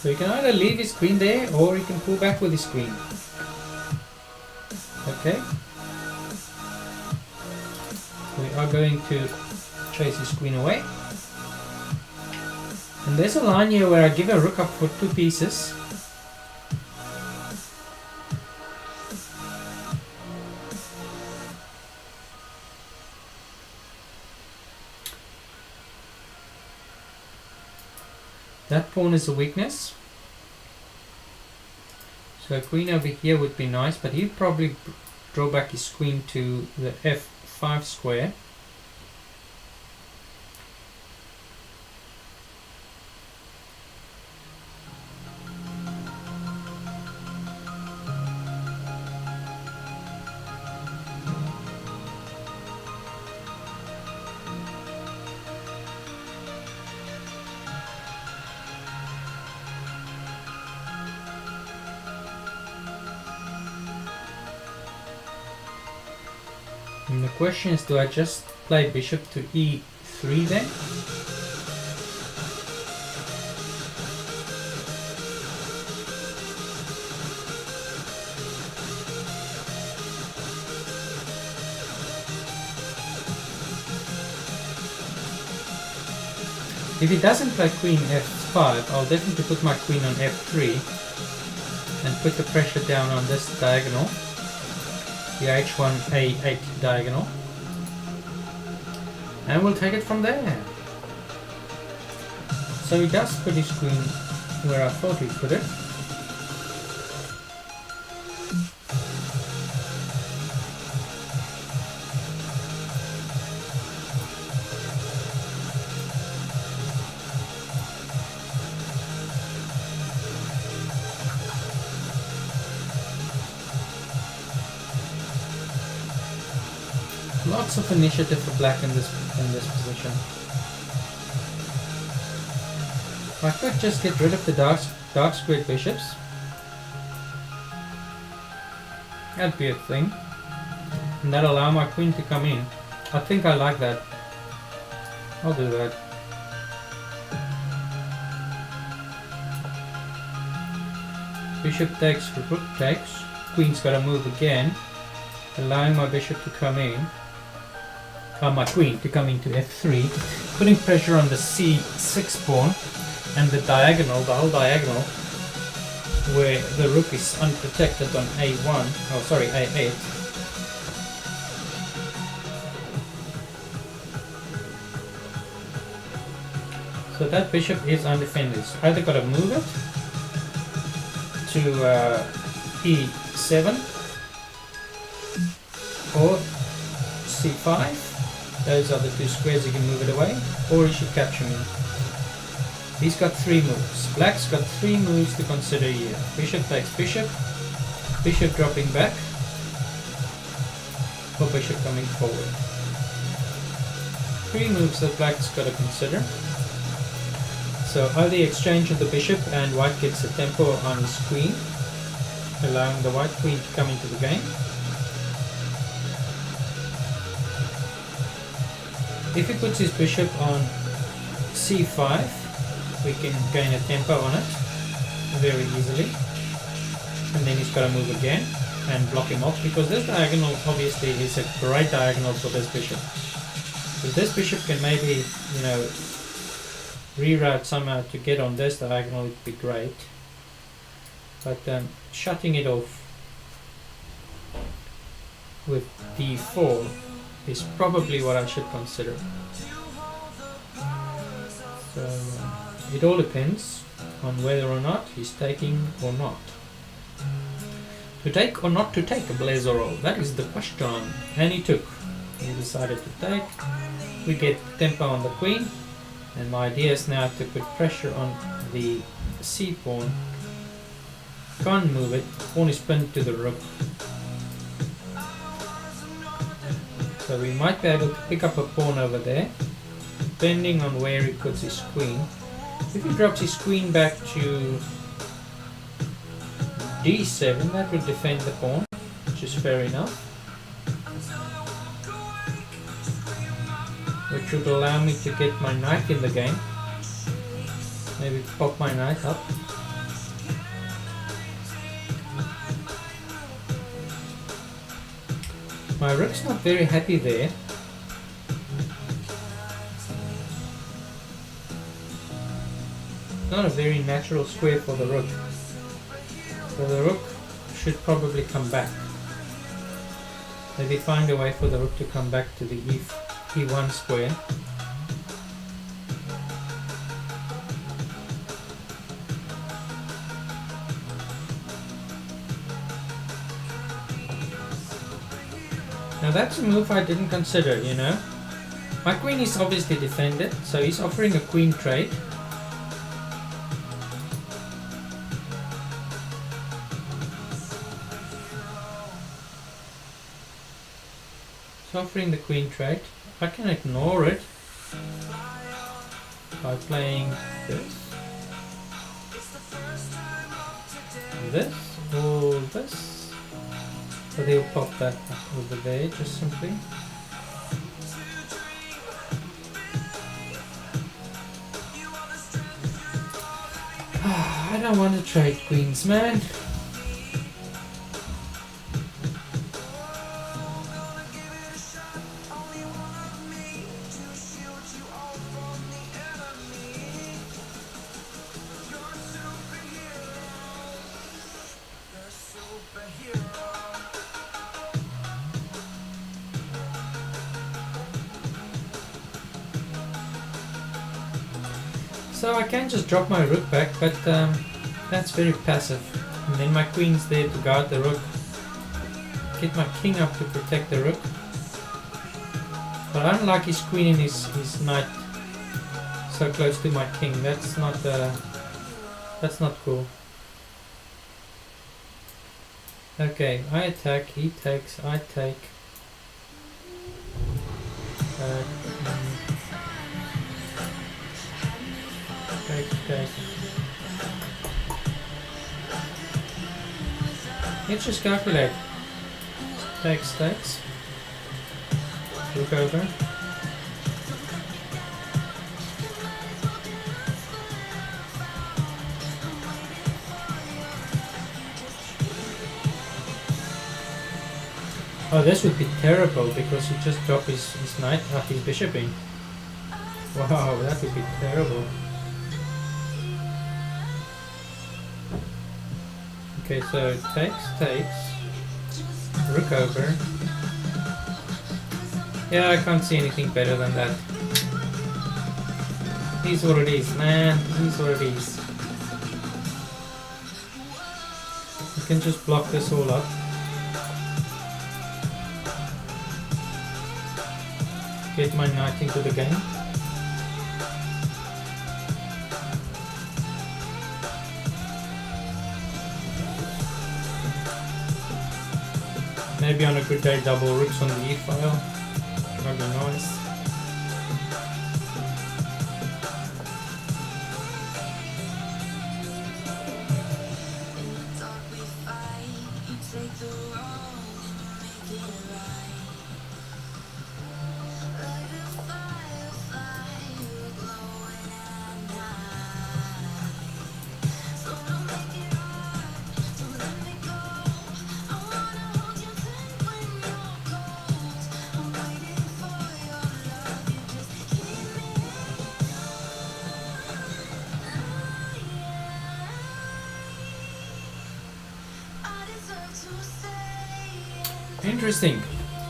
So he can either leave his queen there, or he can pull back with his queen. Okay. We are going to chase his queen away. And there's a line here where I give a rook up for 2 pieces. That pawn is a weakness. So a queen over here would be nice, but he'd probably draw back his queen to the f5 square. And the question is, do I just play bishop to e3 then? If he doesn't play queen f5, I'll definitely put my queen on f3 and put the pressure down on this diagonal. The h1, a8 diagonal, and we'll take it from there. So he does put his queen where I thought he'd put it. Lots of initiative for black in this position. I could just get rid of the dark squared bishops. That'd be a thing. And that'll allow my queen to come in. I think I like that. I'll do that. Bishop takes, rook takes. Queen's gotta move again, allowing my bishop to come in. My queen to come into f3, putting pressure on the c6 pawn and the diagonal, the whole diagonal, where the rook is unprotected on a1, oh sorry, a8. So So that bishop is undefended. It's either got to move it to e7 or c5. Those are the two squares, you can move it away, or you should capture me. He's got 3 moves. Black's got 3 moves to consider here. Bishop takes bishop, bishop dropping back, or bishop coming forward. 3 moves that Black's got to consider. So either exchange of the bishop and White gets a tempo on his queen, allowing the White queen to come into the game. If he puts his bishop on c5, we can gain a tempo on it very easily. And then he's got to move again and block him off, because this diagonal obviously is a great diagonal for this bishop. If this bishop can maybe, you know, reroute somehow to get on this diagonal, it'd be great. But shutting it off with d4 is probably what I should consider. So it all depends on whether or not he's taking or not. To take or not to take a Blazerol, that is the question. And he took. He decided to take. We get tempo on the queen, and my idea is now to put pressure on the c pawn. Can't move it. Pawn is pinned to the rook. So we might be able to pick up a pawn over there, depending on where he puts his queen. If he drops his queen back to d7, that would defend the pawn, which is fair enough. Which would allow me to get my knight in the game. Maybe pop my knight up. My rook's not very happy there. Not a very natural square for the rook. So the rook should probably come back. Maybe find a way for the rook to come back to the e1 square. Now that's a move I didn't consider, you know. My queen is obviously defended, so he's offering a queen trade. He's offering the queen trade. I can ignore it by playing this, or this. So they'll pop that over there, just simply. I don't want to trade queens, man. So I can just drop my rook back, but that's very passive. And then my queen's there to guard the rook. Get my king up to protect the rook. But I don't like his queen and his knight so close to my king. That's not cool. Okay, I attack, he takes, I take. Take. Let's just calculate. Takes. Look over. Oh, this would be terrible because he just dropped his knight, his bishop in. Wow, that would be terrible. Okay, so takes, rook over. Yeah, I can't see anything better than that. It is what it is, man. It is what it is. You can just block this all up. Get my knight into the game. Maybe on a good day double rooks on the e-file. That'd be nice.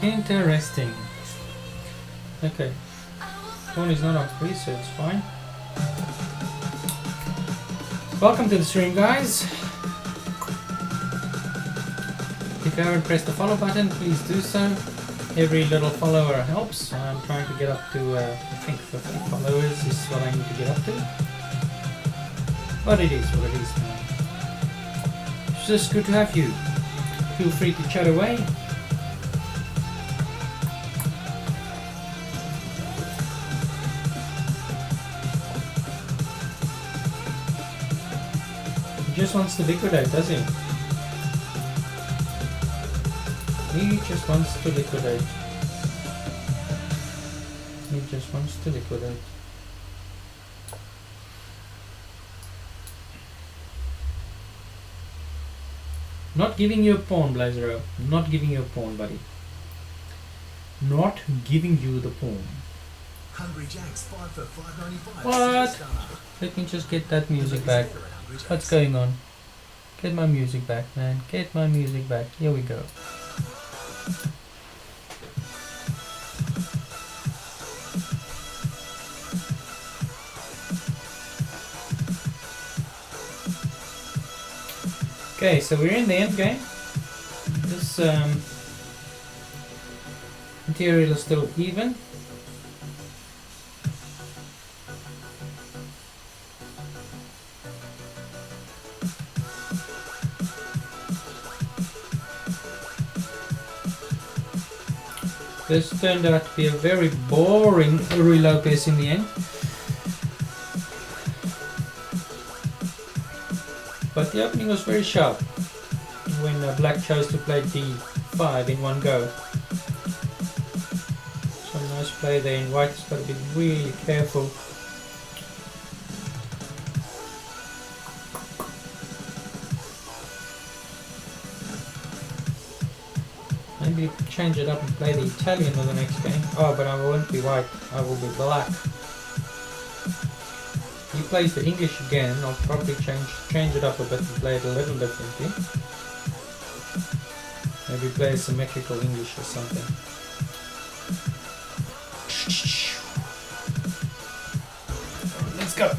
Interesting. Okay. Phone is not on free, so it's fine. Welcome to the stream, guys. If you haven't pressed the follow button, please do so. Every little follower helps. I'm trying to get up to, I think 50 followers is what I need to get up to. But it is what it is, man. It's just good to have you. Feel free to chat away. He just wants to liquidate, does he? He just wants to liquidate. He just wants to liquidate. Not giving you a pawn, Blazero. Not giving you a pawn, buddy. Not giving you the pawn. Hungry Jack's 5 for 5.95. What? Let me just get that music back. What's going on? Get my music back, man. Get my music back. Here we go. Okay, so we're in the end game. This material is still even. This turned out to be a very boring Ruy Lopez in the end. But the opening was very sharp when Black chose to play d5 in one go. So nice play there, and White's got to be really careful. Maybe change it up and play the Italian for the next game. Oh, but I won't be White, I will be Black. He plays the English again. I'll probably change it up a bit and play it a little differently. Maybe play symmetrical English or something. Let's go.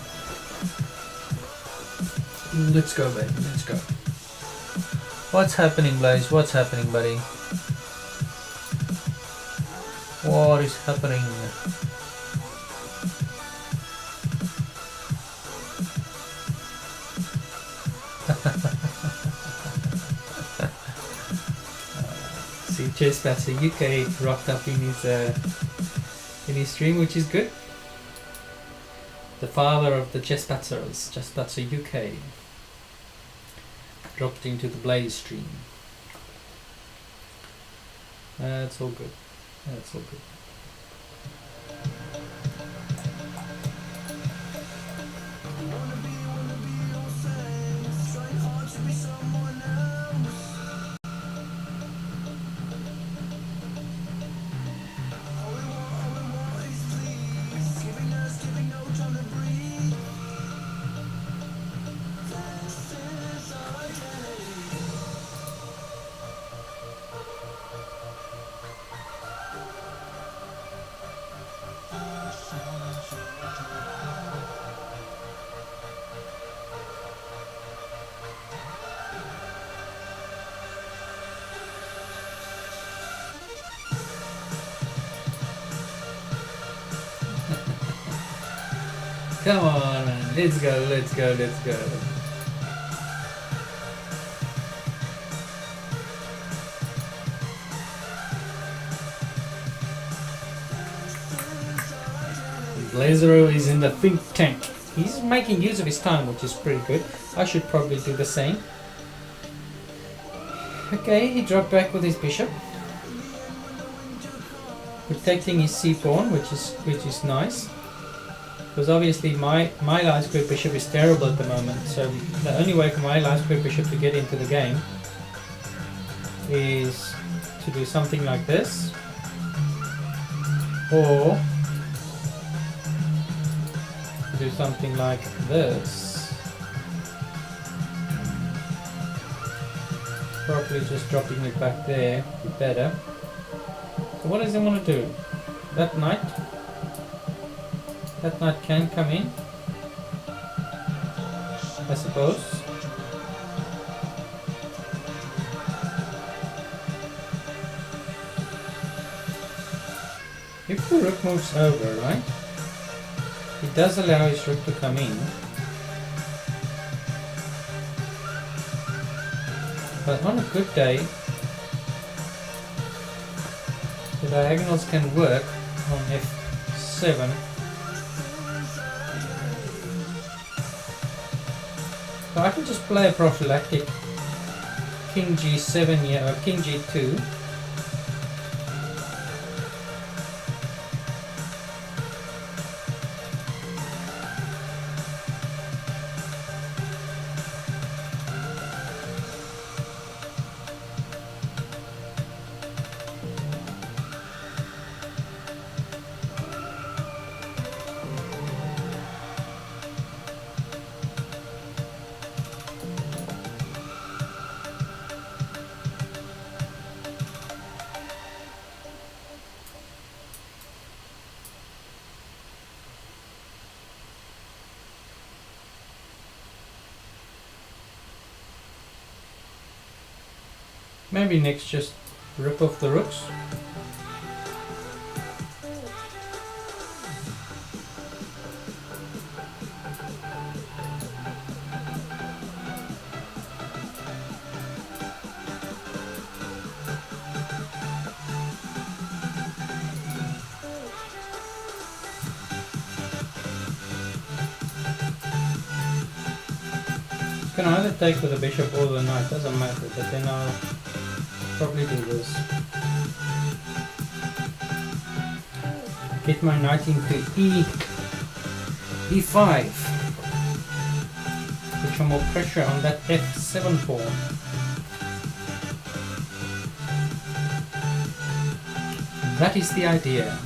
Let's go, baby. Let's go. What's happening, Blaze? What's happening, buddy? What is happening? See, Chessbatzer UK rocked up in his stream, which is good. The father of the Chessbatzers, Chessbatzer UK, dropped into the Blaze stream. That's all good. That's all good. Come on, man. Let's go, let's go, let's go. Lazaro is in the think tank. He's making use of his time, which is pretty good. I should probably do the same. Okay, he dropped back with his bishop, protecting his c pawn, which is nice. Because obviously my light square bishop is terrible at the moment. So the only way for my light square bishop to get into the game is to do something like this, or do something like this. Probably just dropping it back there would be better. So what does he want to do? That knight can come in, I suppose. If the rook moves over, right? It does allow his rook to come in, but on a good day the diagonals can work on f7. So I can just play a prophylactic king g7 here, or king g2. Maybe next just rip off the rooks. You can either take with the bishop or the knight, doesn't matter, but then I'll probably do this. Get my knight into e5. Put some more pressure on that f7 pawn. That is the idea.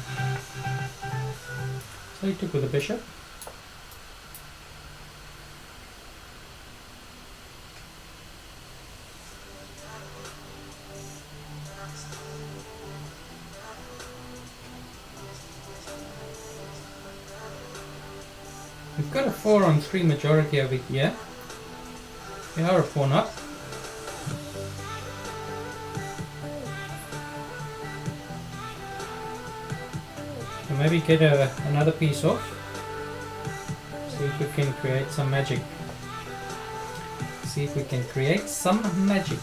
So he took with the bishop. We've got a 4-on-3 majority over here. We are a pawn up. So maybe get another piece off. See if we can create some magic. See if we can create some magic.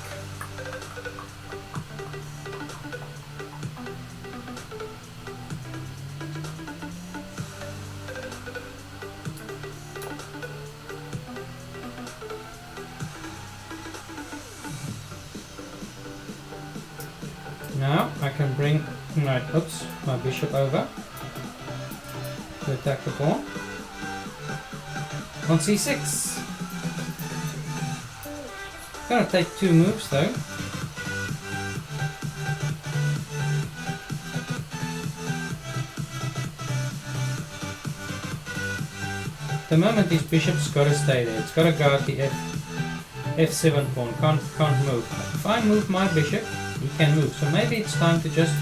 Now I can bring my bishop over to attack the pawn on c6. Gonna take 2 moves though. The moment this bishop's got to stay there, it's got to guard the f7 pawn, can't move. If I move my bishop, he can move, so maybe it's time to just...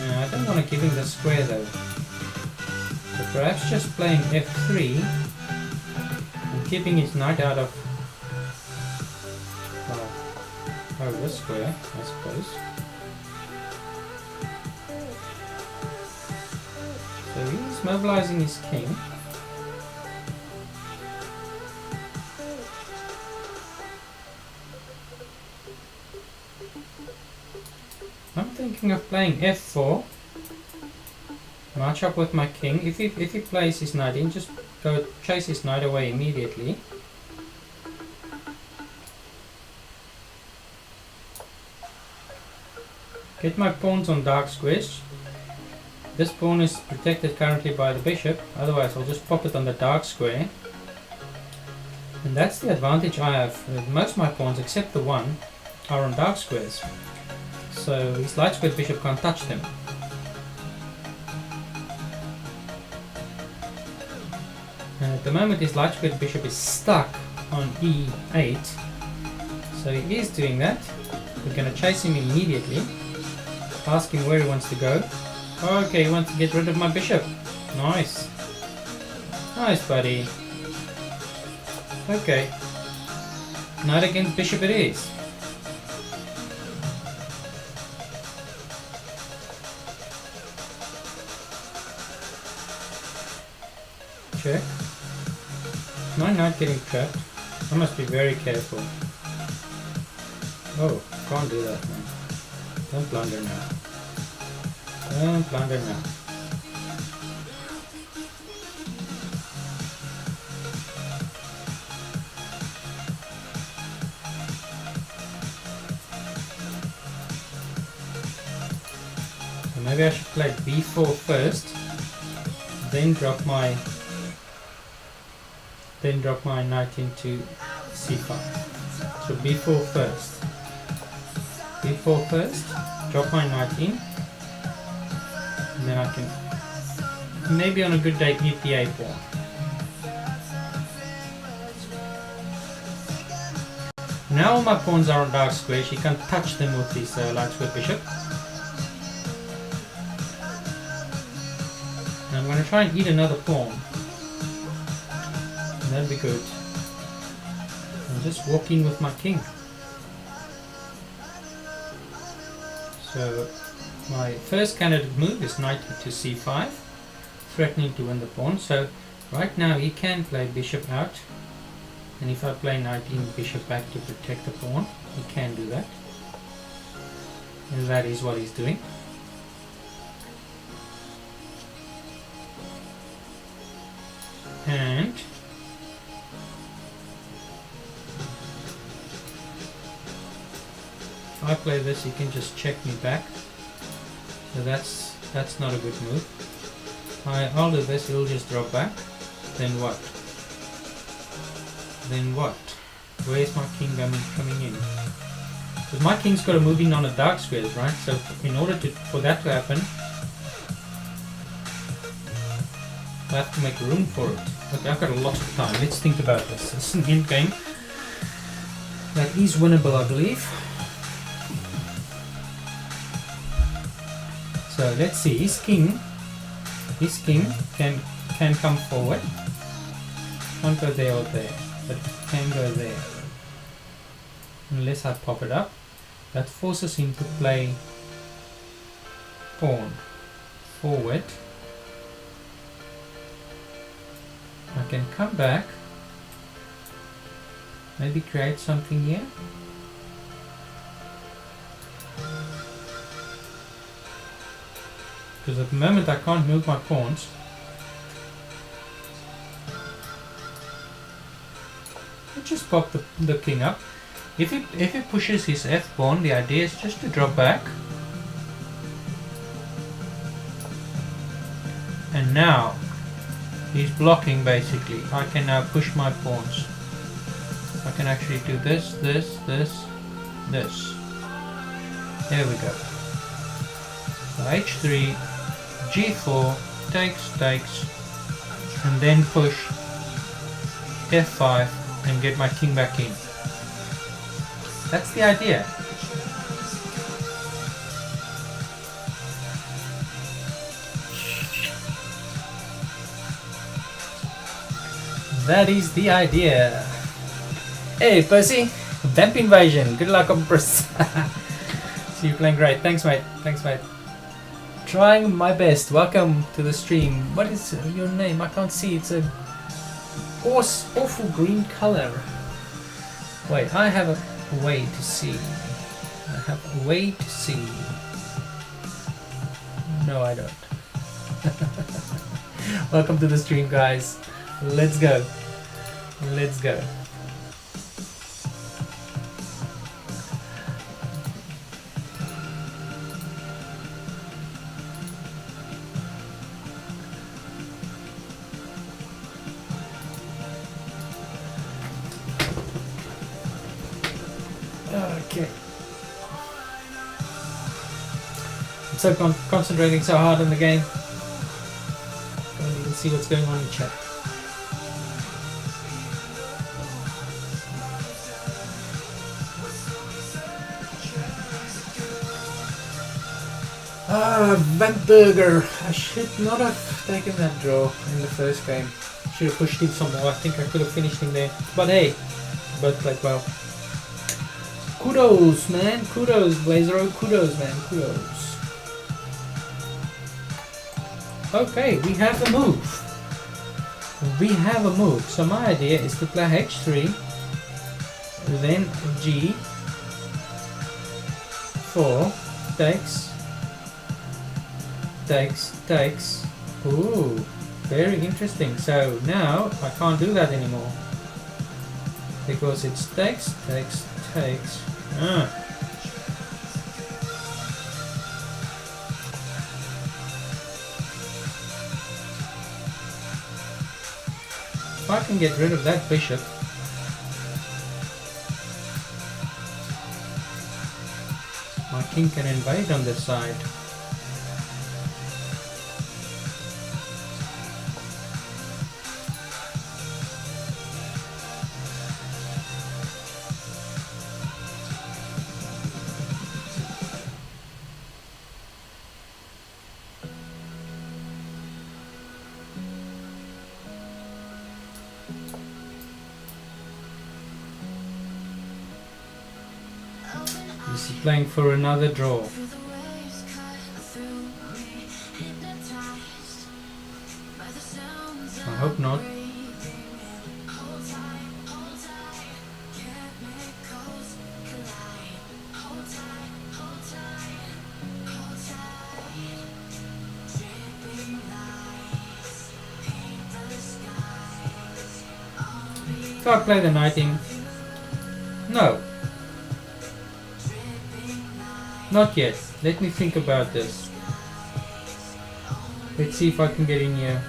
No, I don't want to give him the square though. So perhaps just playing f3 and keeping his knight out of... oh, this square, I suppose. So he's mobilizing his king. I'm thinking of playing f4. March up with my king. If he plays his knight in, just go chase his knight away immediately. Get my pawns on dark squares. This pawn is protected currently by the bishop, otherwise I'll just pop it on the dark square. And that's the advantage I have. Most of my pawns, except the one, are on dark squares. So his light squared bishop can't touch them. And at the moment his light squared bishop is stuck on e8. So he is doing that. We're going to chase him immediately. Ask him where he wants to go. Okay, he wants to get rid of my bishop. Nice. Nice, buddy. Okay. Knight against bishop it is. Check. My knight getting trapped. I must be very careful. Oh, can't do that, man. Don't blunder now. Don't blunder now. So maybe I should play b4 first, then drop my knight into c5. So b4 first. b4 first, drop my knight in, and then I can, maybe on a good day, eat the a pawn. Now all my pawns are on dark squares, you can't touch them with this light square bishop. And I'm going to try and eat another pawn. And that'll be good. And just walk in with my king. So my first candidate move is knight to c5, threatening to win the pawn. So right now he can play bishop out, and if I play knight in, bishop back to protect the pawn, he can do that. And that is what he's doing. And if I play this, he can just check me back. So that's not a good move. I'll do this, he'll just drop back. Then what? Then what? Where's my king coming in? Because my king's got to move in on the dark squares, right? So in order for that to happen, I have to make room for it. Okay, I've got a lot of time. Let's think about this. It's an end game that is winnable, I believe. So let's see. His king can come forward. Can't go there or there, but can go there. Unless I pop it up, that forces him to play pawn forward. I can come back, maybe create something here. Because at the moment I can't move my pawns. Let's just pop the king up. If he pushes his f pawn, the idea is just to drop back. And now he's blocking basically. I can now push my pawns. I can actually do this, this, this, this. There we go. So h3, g4, takes, and then push f5 and get my king back in. That's the idea. That is the idea. Hey Percy, Vamp Invasion, good luck on Press. See you playing great. Thanks mate. Trying my best. Welcome to the stream. What is your name? I can't see. It's a awful green color. Wait, I have a way to see. I have a way to see. No, I don't. Welcome to the stream, guys. Let's go. Let's go. Okay. I'm so concentrating so hard on the game. Can't even see what's going on in chat. Vamberger. I should not have taken that draw in the first game. Should have pushed him some more. I think I could have finished him there. But hey, but like well. Kudos, man. Kudos, Blazero. Kudos, man. Kudos. Okay, we have a move. We have a move. So my idea is to play H3, then G4, takes. Ooh, very interesting. So now I can't do that anymore because it's takes. If I can get rid of that bishop, my king can invade on this side. Playing for another draw. I hope not. So I play the knight in. No. Not yet. Let me think about this. Let's see if I can get in here.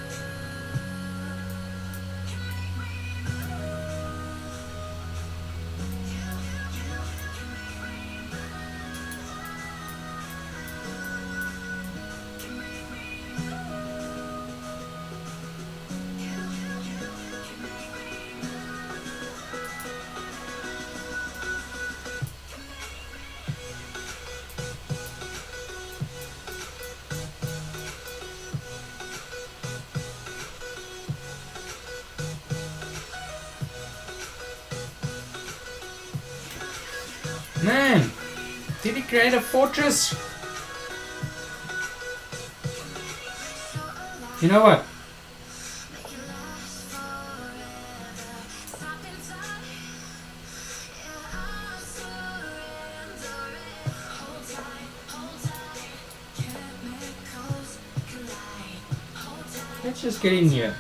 Man, did he create a fortress? You know what? Let's just get in here.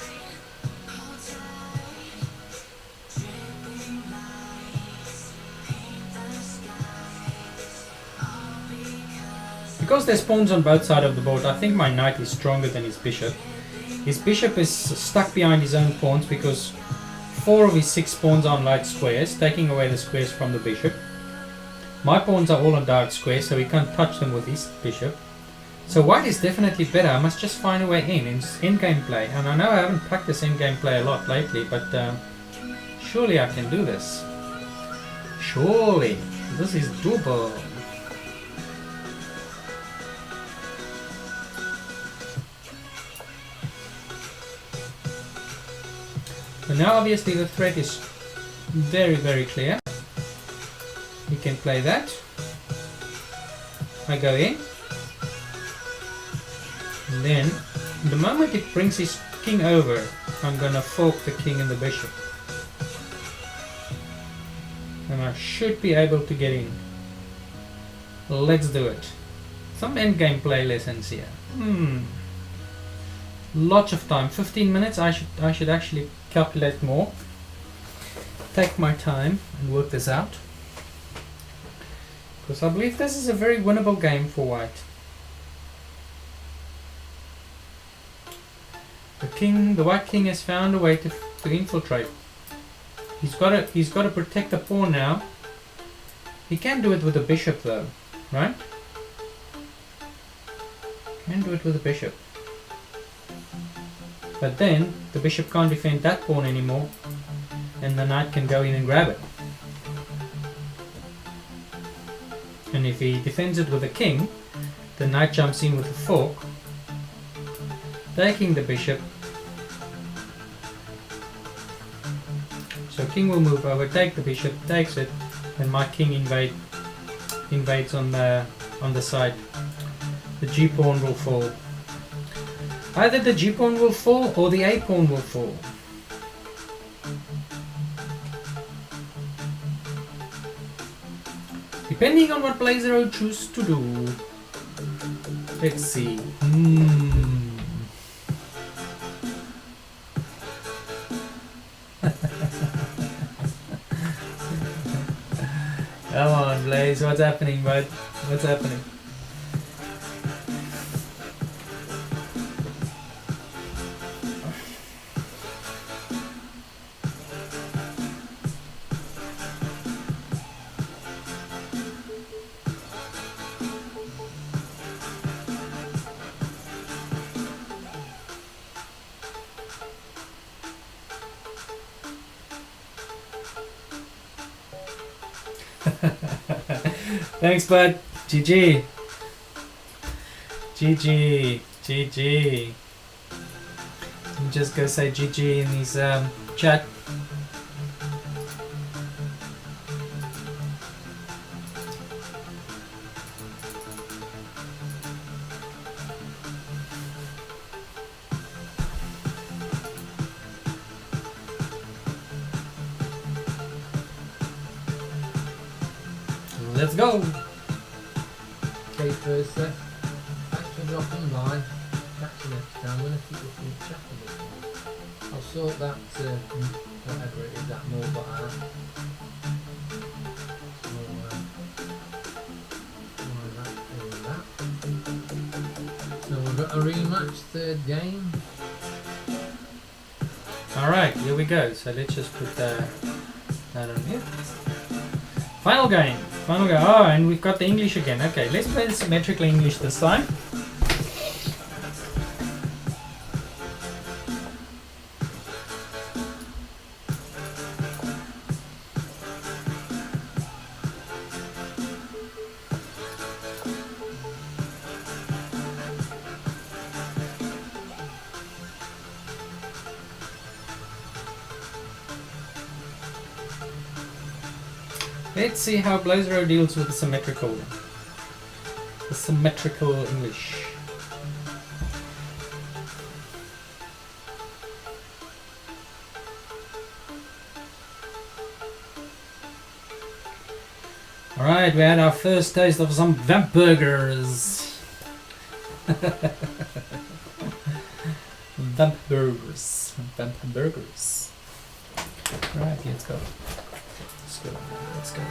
Because there's pawns on both sides of the board, I think my knight is stronger than his bishop. His bishop is stuck behind his own pawns because 4 of his 6 pawns are on light squares, taking away the squares from the bishop. My pawns are all on dark squares, so he can't touch them with his bishop. So white is definitely better. I must just find a way in endgame play. And I know I haven't practiced endgame play a lot lately, but surely I can do this. Surely. This is doable. So now obviously the threat is very, very clear. He can play that. I go in. Then, the moment it brings his king over, I'm gonna fork the king and the bishop. And I should be able to get in. Let's do it. Some endgame play lessons here. Lots of time. 15 minutes. I should actually calculate more. Take my time and work this out. Because I believe this is a very winnable game for white. The white king has found a way to infiltrate. He's got to protect the pawn now. He can do it with the bishop though, right? Can do it with the bishop. But then the bishop can't defend that pawn anymore, and the knight can go in and grab it. And if he defends it with the king, the knight jumps in with a fork, taking the bishop. So king will move over, take the bishop, takes it, and my king invades on the side. The g pawn will fall. Either the g pawn will fall or the a pawn will fall. Depending on what Blazero chooses to do. Let's see. Come on, Blaze, what's happening, bud? What's happening? Thanks, bud. GG. GG. GG. I'm just gonna say GG in his chat. Let's go. Okay, first set. Thanks for dropping by. Catch you next time. I'm going to keep looking at chat a bit more. I'll sort that, whatever it is, that mobile out. So we've got a rematch, third game. Alright, here we go. So let's just put that on here. Final game. Final game. Oh, and we've got the English again. Okay, let's play the symmetrical English this time. Let's see how Blazero deals with the symmetrical English. Alright, we had our first taste of some vamp burgers. Vamp burgers. Vamp burgers. Alright, let's go. Let's go. Let's go.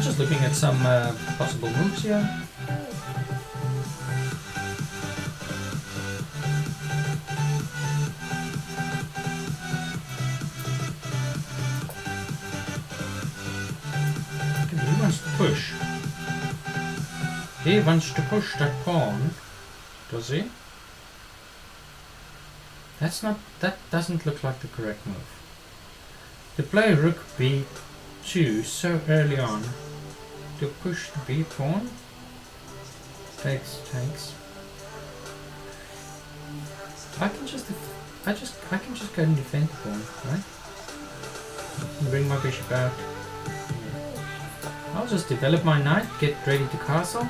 Just looking at some possible moves here. He wants to push. He wants to push that pawn, does he? That doesn't look like the correct move. To play rook b2 so early on to push the b pawn takes. I can just go and defend the pawn, right? And bring my bishop out. I'll just develop my knight, get ready to castle.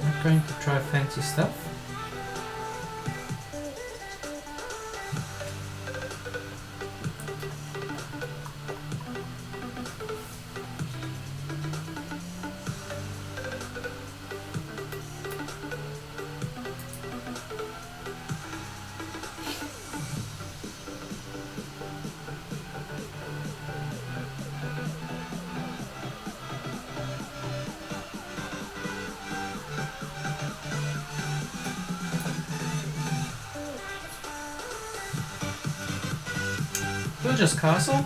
Not going to try fancy stuff. We'll just castle.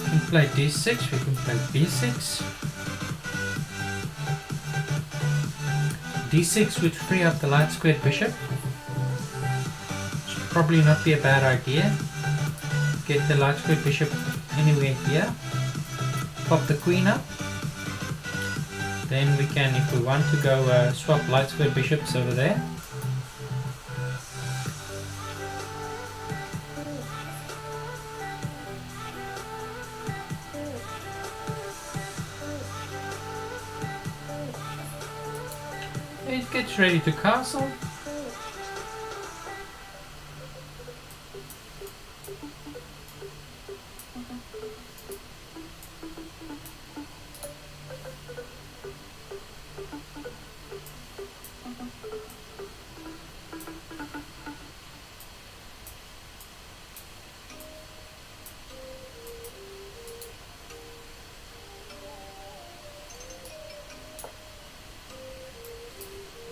We can play d6, we can play b6. d6 would free up the light squared bishop. Should probably not be a bad idea. Get the light squared bishop anywhere here. Pop the queen up. Then we can, if we want to go swap light squared bishops over there. It gets ready to castle.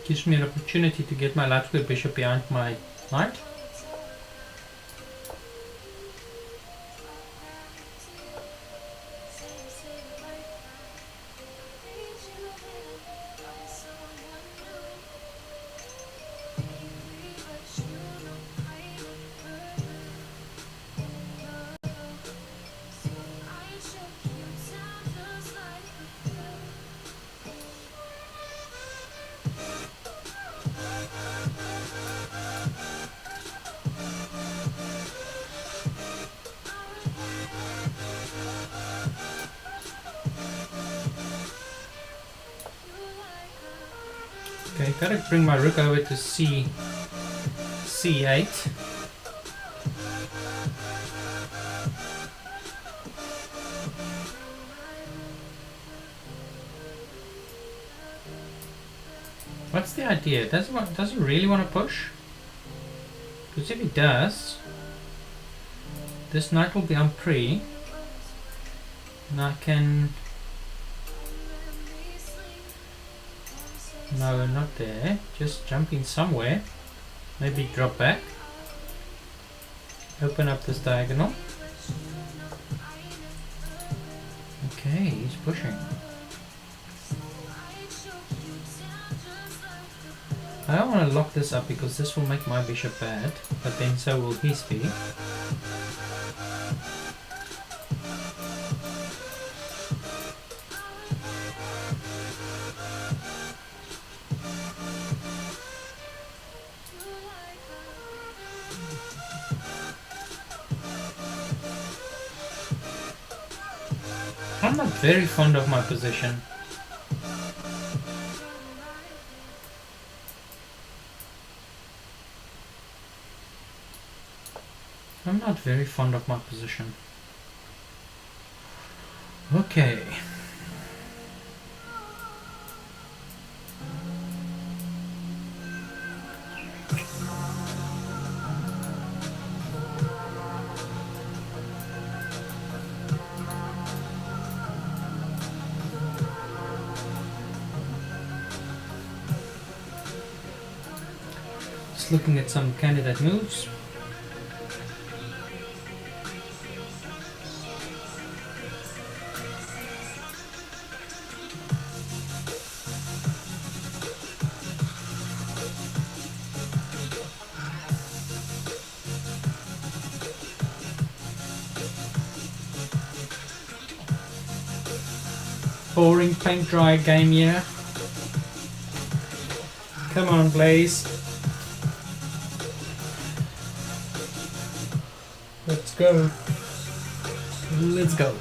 Gives me an opportunity to get my light squared bishop behind my knight. Okay, gotta bring my rook over to c8. What's the idea? Does he really want to push? Because if he does, this knight will be on pre, and I can. No, not there. Just jump in somewhere. Maybe drop back. Open up this diagonal. Okay, he's pushing. I don't want to lock this up because this will make my bishop bad, but then so will his be. I'm not very fond of my position. I'm not very fond of my position. Okay. Just looking at some candidate moves. boring paint dry game here. Come on, Blaze. Let's go. Let's go.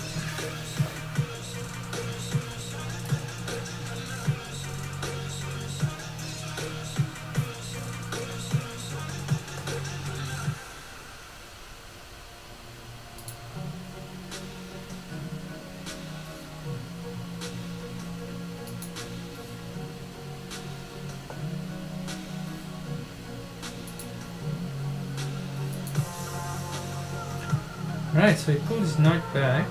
Right, so he pulled his knight back.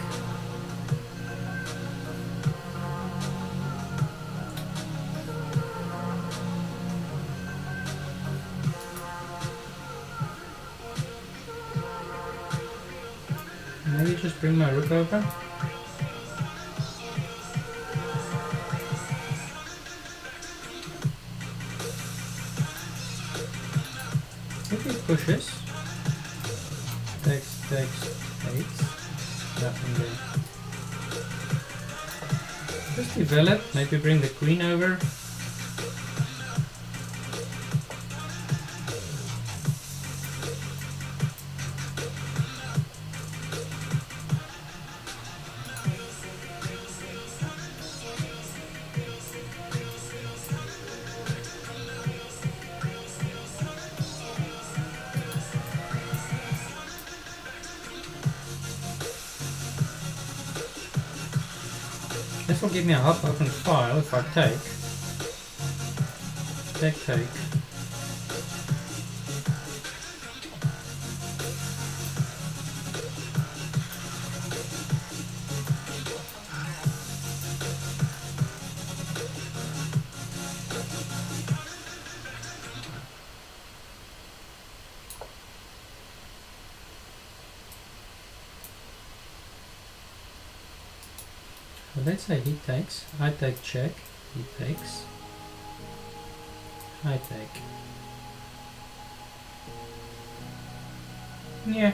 Maybe just bring my rook over. If he pushes, takes, nothing there. Just develop, maybe bring the queen over. This will give me a half open file if I take. Take. Well, let's say he takes, I take check, he takes, I take. Yeah,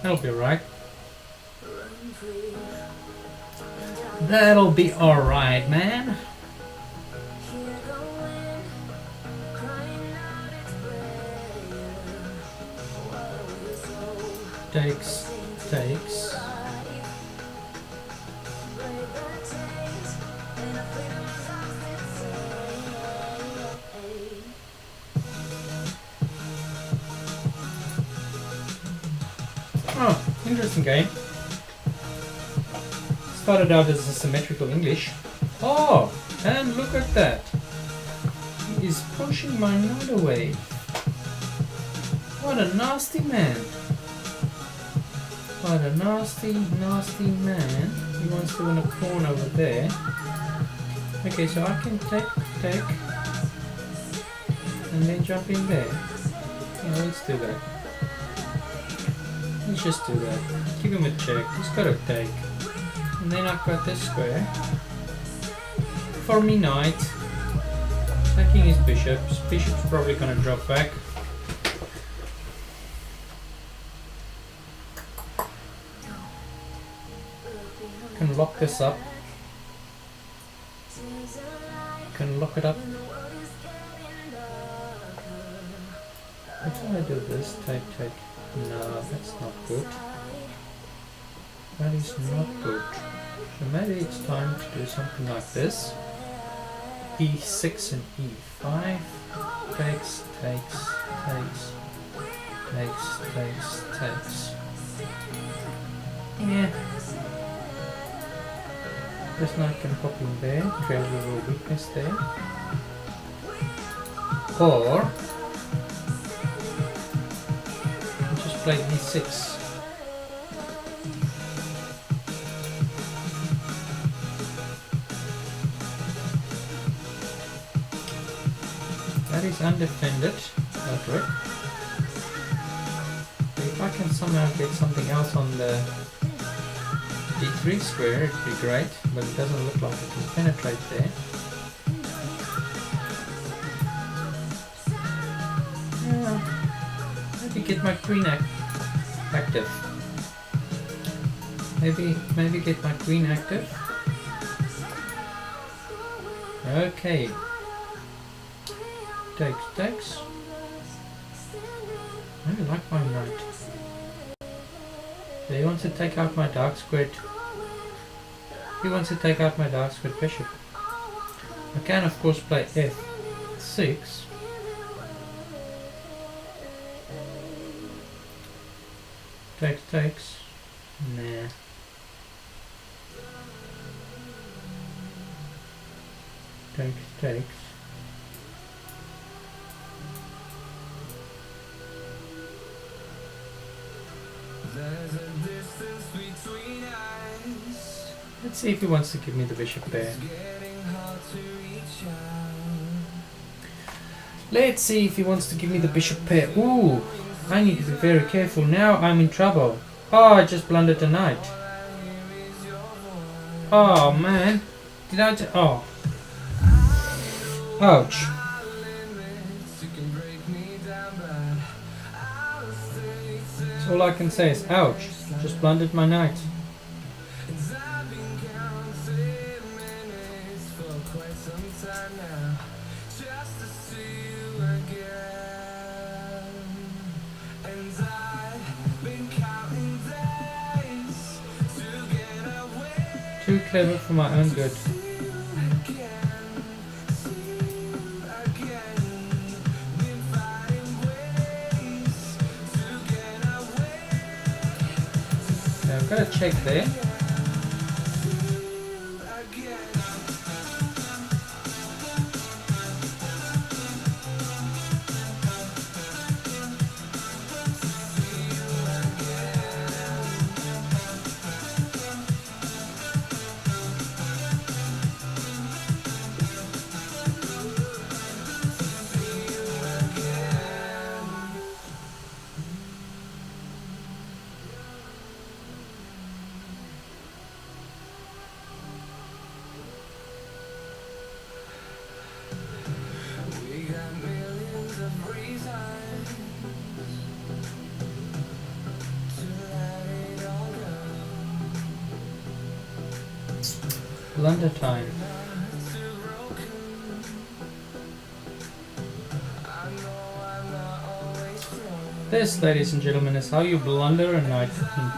that'll be alright. That'll be alright, man. Takes. Oh, interesting game. Started out as a symmetrical English. Oh, and look at that. He is pushing my knight away. What a nasty man. What a nasty man. He wants to win a pawn over there. Okay, so I can take, and then jump in there. Yeah, let's do that. Let's just do that. Give him a check. He's got to take. And then I've got this square. For me knight. Attacking his bishops. Bishop's probably going to drop back. Can lock this up. Can lock it up. What do I do this? Take. No, that's not good. That is not good. So maybe it's time to do something like this. E6 and E5. Takes. Yeah. This knight can pop in there, create a little weakness there. Or just play E6. That is undefended, that rook. If I can somehow get something else on the D3 square, it'd be great, but it doesn't look like it can penetrate there. Yeah. Maybe get my queen active. Maybe get my queen active. Okay. Takes. I really like my knight. So he wants to take out my dark squid. He wants to take out my dark squid bishop. I can of course play f6. Takes. Nah. Takes. There's a distance between us. Let's see if he wants to give me the bishop there. It's getting hard to reach out. Let's see if he wants to give me the bishop pair. Ooh, I need to be very careful. Now I'm in trouble. Oh, I just blundered the knight. Oh man, did I just... Oh. Ouch. You can break me down, but I'll stay That's all I can say is ouch. Just blundered my knight. I've been counting minutes for quite some time now, just to see you again. And I've been counting days to get away Too clever for my own good. again. See you again. Been finding ways to get away. Okay, I've got to check there. We got millions of reasons to let it all go. Blunder time. I know I'm not always strong. This, ladies and gentlemen, is how you blunder a knight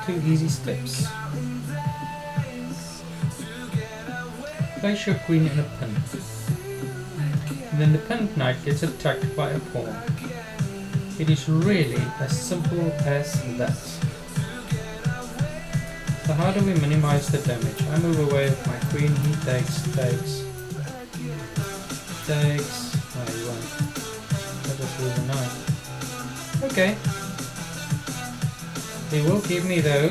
in 2 easy steps. Place your queen in a pin. And then the pinned knight gets attacked by a pawn. It is really as simple as that. So how do we minimize the damage? I move away with my queen, he takes. No, he won't. I'll just lose a knight. Okay. He will give me though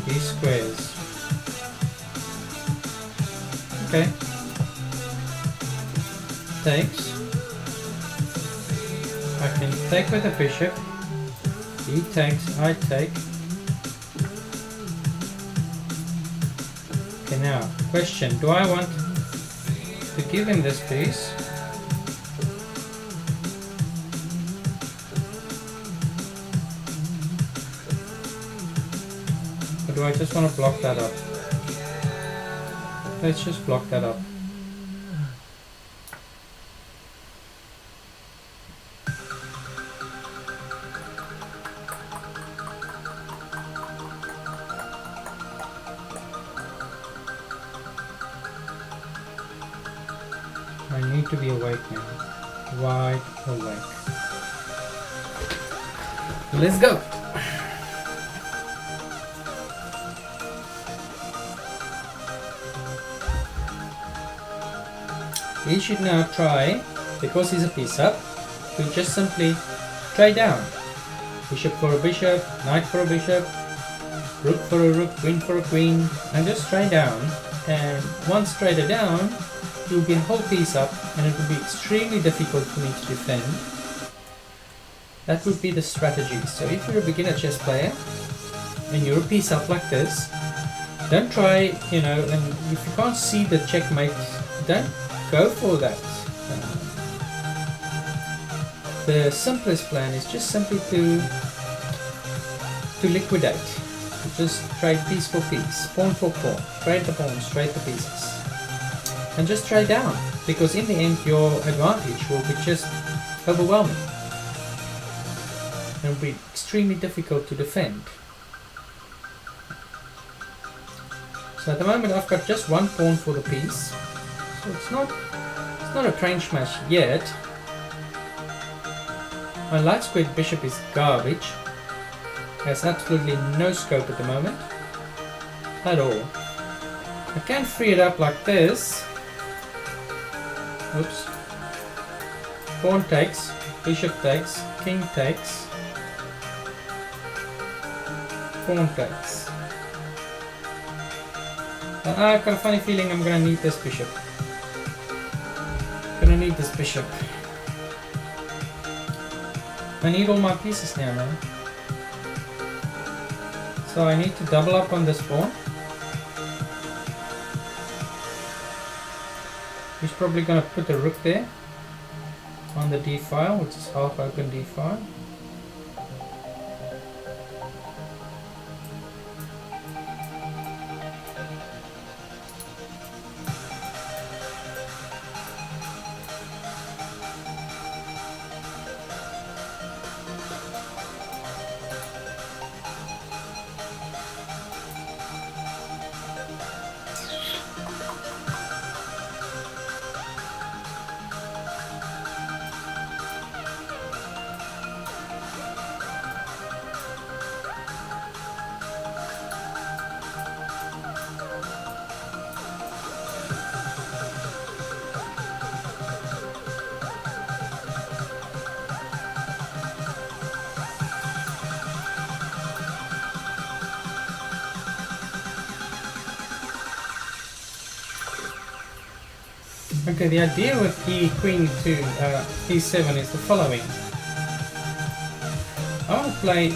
these squares. Okay. Takes. I can take with the bishop. He takes, I take. Okay, now, question. Do I want to give him this piece? Or do I just want to block that up? Let's just block that up. I need to be awake now. Wide awake. Let's go! He should now try, because he's a piece up, to just simply trade down. Bishop for a bishop, knight for a bishop, rook for a rook, queen for a queen, and just trade down. And once traded down, it will be a whole piece up, and it will be extremely difficult for me to defend. That would be the strategy. So if you're a beginner chess player, and you're a piece up like this, don't try, and if you can't see the checkmate, don't go for that. The simplest plan is just simply to liquidate. To just trade piece for piece, pawn for pawn, trade the pawns, trade the pieces. and just trade down, because in the end your advantage will be just overwhelming. It will be extremely difficult to defend. So at the moment I've got just one pawn for the piece, so it's not a train smash yet. My light squared bishop is garbage. Has absolutely no scope at the moment. At all. I can free it up like this. Oops. Pawn takes, bishop takes, king takes, pawn takes. I've got a funny feeling I'm gonna need this bishop. Gonna need this bishop. I need all my pieces now, man. So I need to double up on this pawn. He's probably going to put the rook there on the d file, which is half open d file. Okay, the idea with e queen to e7 is the following. I want to play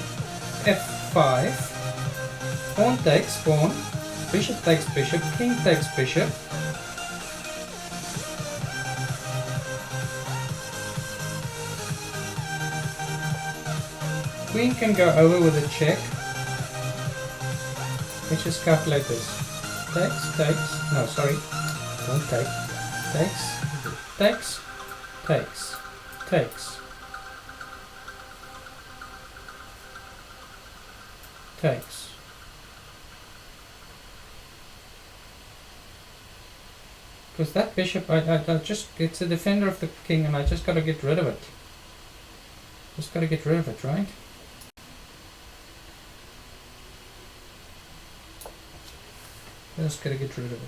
f5, pawn takes pawn, bishop takes bishop, king takes bishop. Queen can go over with a check. Let's just calculate this. Takes, no sorry, don't take. Takes, takes, takes, takes, takes. Because that bishop, it's a defender of the king and I just got to get rid of it. Just got to get rid of it, right? Just got to get rid of it.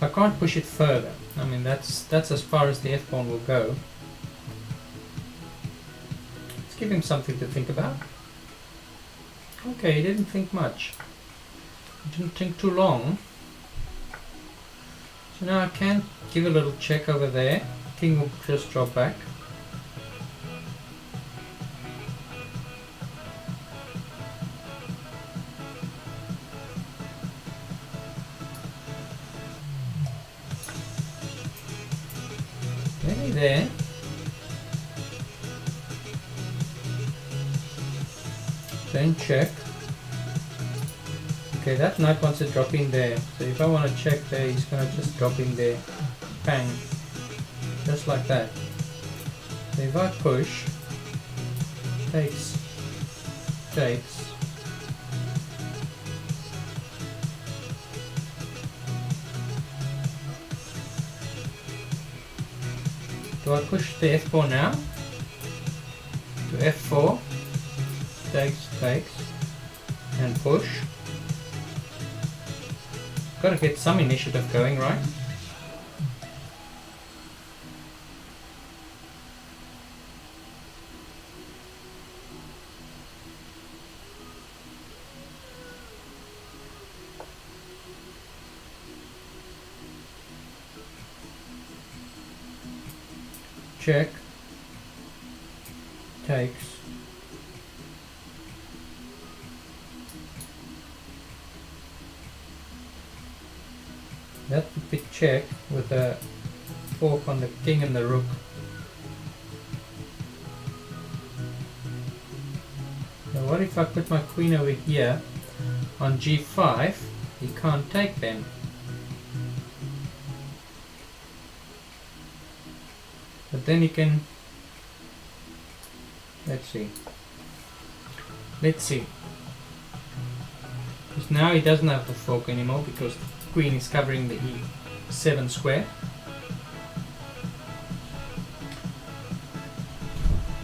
I can't push it further. I mean that's as far as the f-pawn will go. Let's give him something to think about. Okay, he didn't think much. He didn't think too long. So now I can give a little check over there. King will just drop back. Maybe there. Then check. Okay, that knight wants to drop in there. So if I want to check there, he's going to just drop in there. Bang. Just like that. So if I push, takes, takes. Do I push the f4 now? To f4, takes, takes, and push. Gotta get some initiative going, right? Check. takes. That would be check with a fork on the king and the rook. Now what if I put my queen over here on g5? He can't take then. But then he can... Let's see. Because now he doesn't have the fork anymore because the queen is covering the e7 square.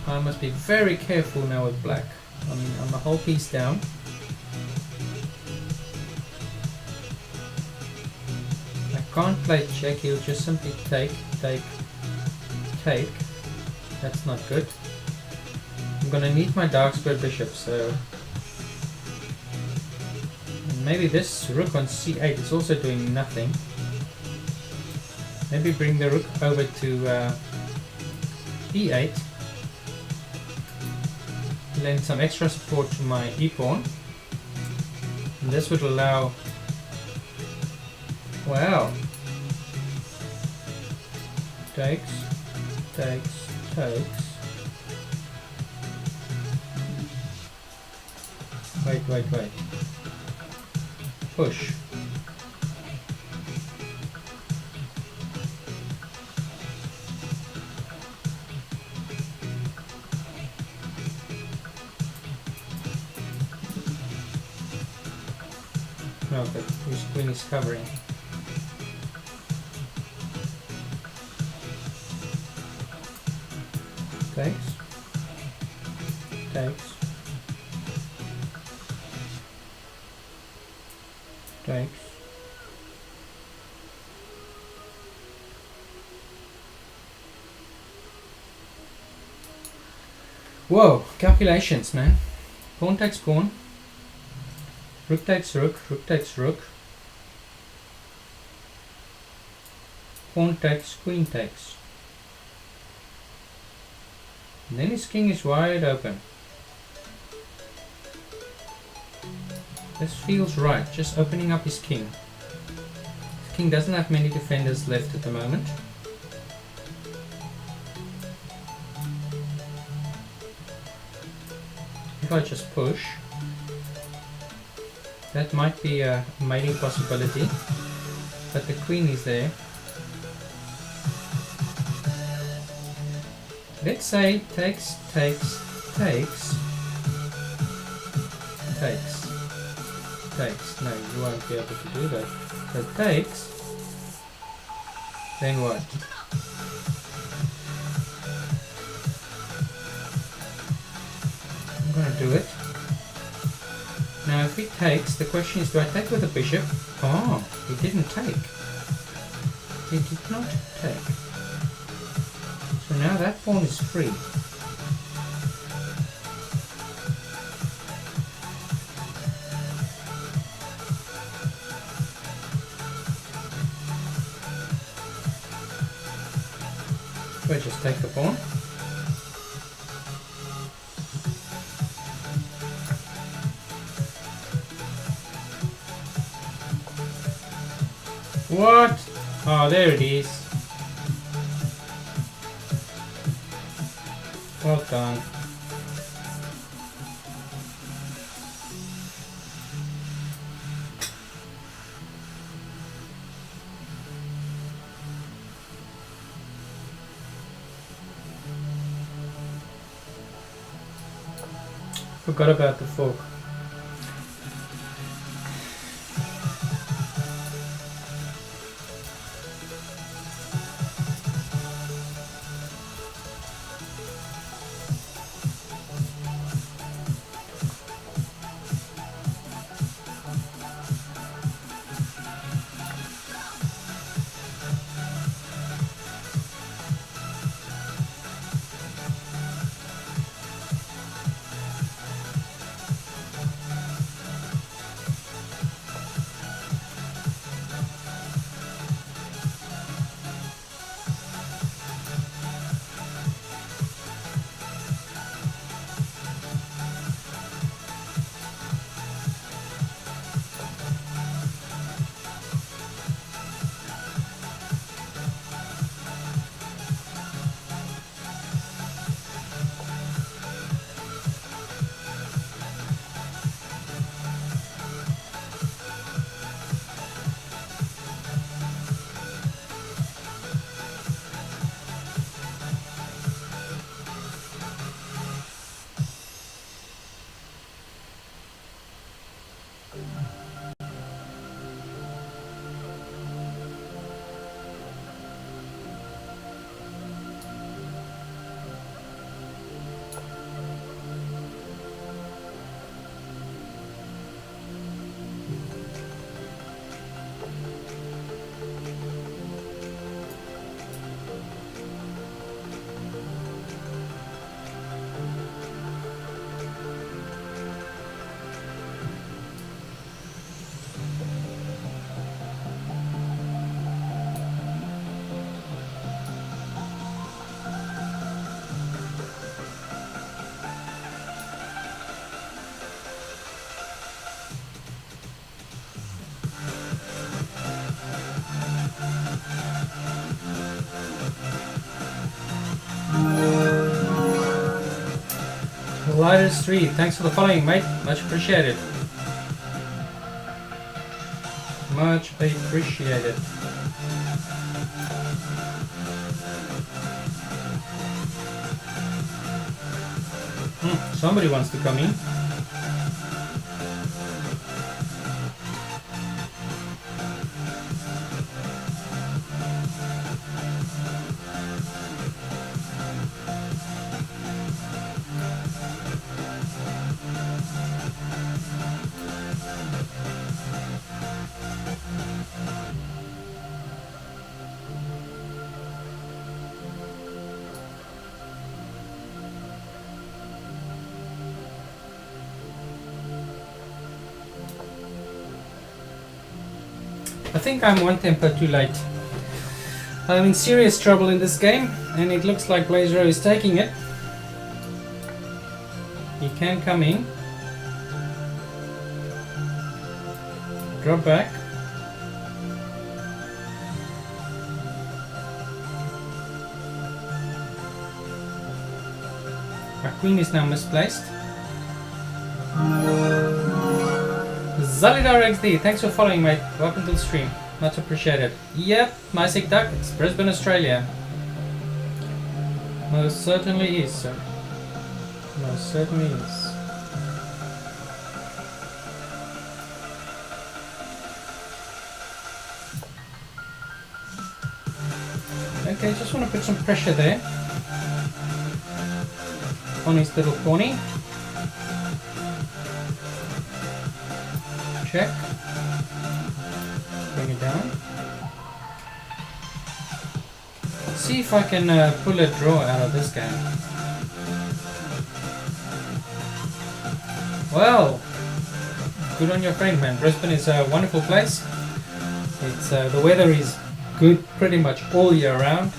I must be very careful now with black. I mean, I'm a whole piece down. I can't play check, he'll just simply take. That's not good. I'm gonna need my dark square bishop, so maybe this rook on c8 is also doing nothing. Maybe bring the rook over to e8. Lend some extra support to my e-pawn. And this would allow... Wow! Takes. Wait. Push. No, but his queen is covering. Takes. Whoa, calculations, man. Pawn takes pawn. Rook takes rook, rook takes rook. Pawn takes, queen takes. And then his king is wide open. This feels right, just opening up his king. His king doesn't have many defenders left at the moment. If I just push, that might be a mating possibility, but the queen is there. Let's say takes. No, you won't be able to do that. So takes, then what? I'm going to do it. Now if he takes, the question is, do I take with the bishop? Oh, he didn't take. He did not take. So now that pawn is free. So I just take the pawn. What? Oh, there it is. Well done. Forgot about the fork. Harris3, thanks for the following, mate. Much appreciated. Much appreciated. Somebody wants to come in. I think I'm one tempo too late. I'm in serious trouble in this game, and it looks like Blazero is taking it. He can come in. Drop back. Our queen is now misplaced. Zalidar XD, thanks for following, mate. Welcome to the stream. Much appreciated. Yep, my sick duck. It's Brisbane, Australia. Most certainly is, sir. Most certainly is. Okay, just want to put some pressure there on his little pony. Check. Bring it down. See if I can pull a draw out of this game. Well, good on your friend, man. Brisbane is a wonderful place. It's the weather is good pretty much all year round.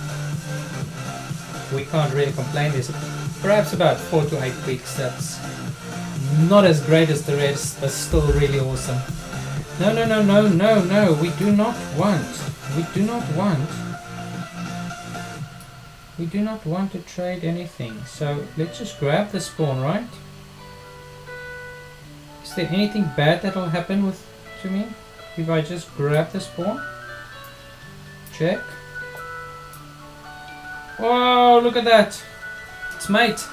We can't really complain. There's perhaps about 4 to 8 weeks that's not as great as the rest, but still really awesome. No, no, no, no, no, no. We do not want. We do not want. We do not want to trade anything. So let's just grab the spawn, right? Is there anything bad that'll happen to me if I just grab the spawn? Check. Whoa, look at that. It's mate.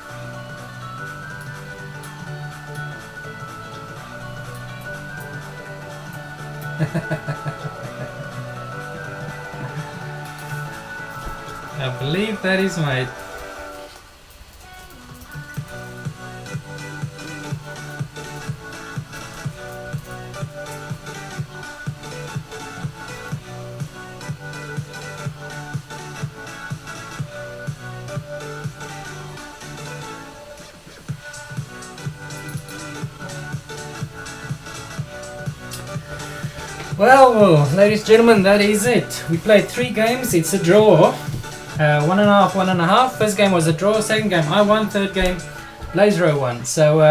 I believe that is mate. Well, ladies and gentlemen, that is it. We played 3 games. It's a draw. 1.5, 1.5. First game was a draw. Second game I won. Third game Blazero won. So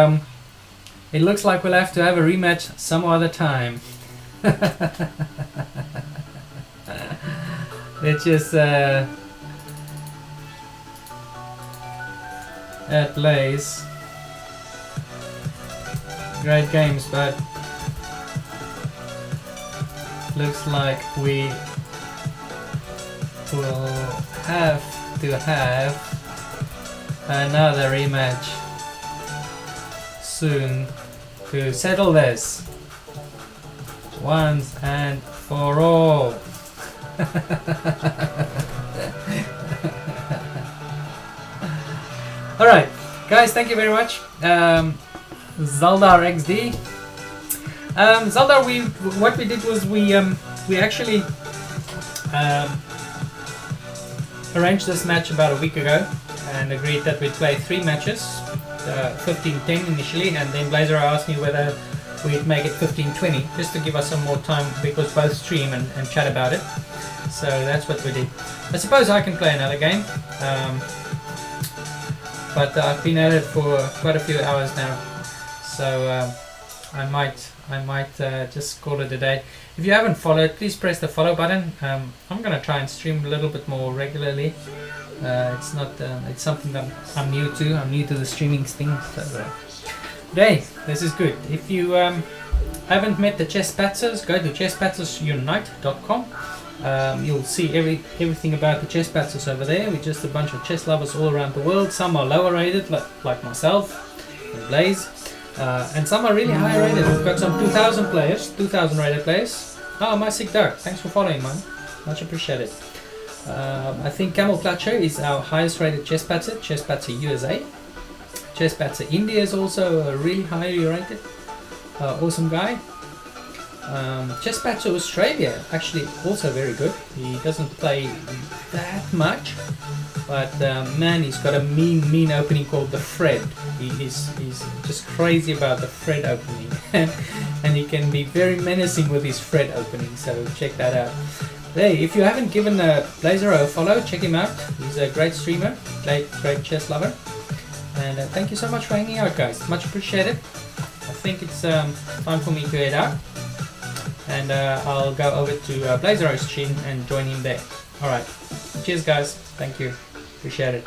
it looks like we'll have to have a rematch some other time. It's just at Blaze. Great games, but looks like we will have to have another rematch soon to settle this once and for all. Alright, guys, thank you very much. Zaldar XD. Zaldar, what we did was we actually arranged this match about a week ago and agreed that we'd play 3 matches, 15-10 initially, and then Blazero asked me whether we'd make it 15-20 just to give us some more time because both stream and chat about it. So that's what we did. I suppose I can play another game, but I've been at it for quite a few hours now, so I might just call it a day. If you haven't followed, please press the follow button. I'm gonna try and stream a little bit more regularly. It's something that I'm new to. I'm new to the streaming thing, so Hey, this is good. If you haven't met the Chess Patzers, go to chesspatsersunite.com. You'll see everything about the Chess Patzers over there. We're just a bunch of chess lovers all around the world. Some are lower rated, like myself and Blaze, and some are really high rated. We've got some 2,000 players, 2,000 rated players. Oh, my sick dog. Thanks for following, man. Much appreciated. I think Camel Clutcher is our highest rated Chess Patzer, Chess Patzer USA. Chess Patzer India is also a really highly rated. Awesome guy. Chess Patzer Australia, actually also very good. He doesn't play that much, but man, he's got a mean opening called the Fred. He's just crazy about the Fred opening, and he can be very menacing with his Fred opening. So check that out. Hey, if you haven't given Blazero a follow, check him out. He's a great streamer, great chess lover. And thank you so much for hanging out, guys. Much appreciated. I think it's time for me to head out. And I'll go over to Blazero's stream and join him there. Alright. Cheers, guys. Thank you. Appreciate it.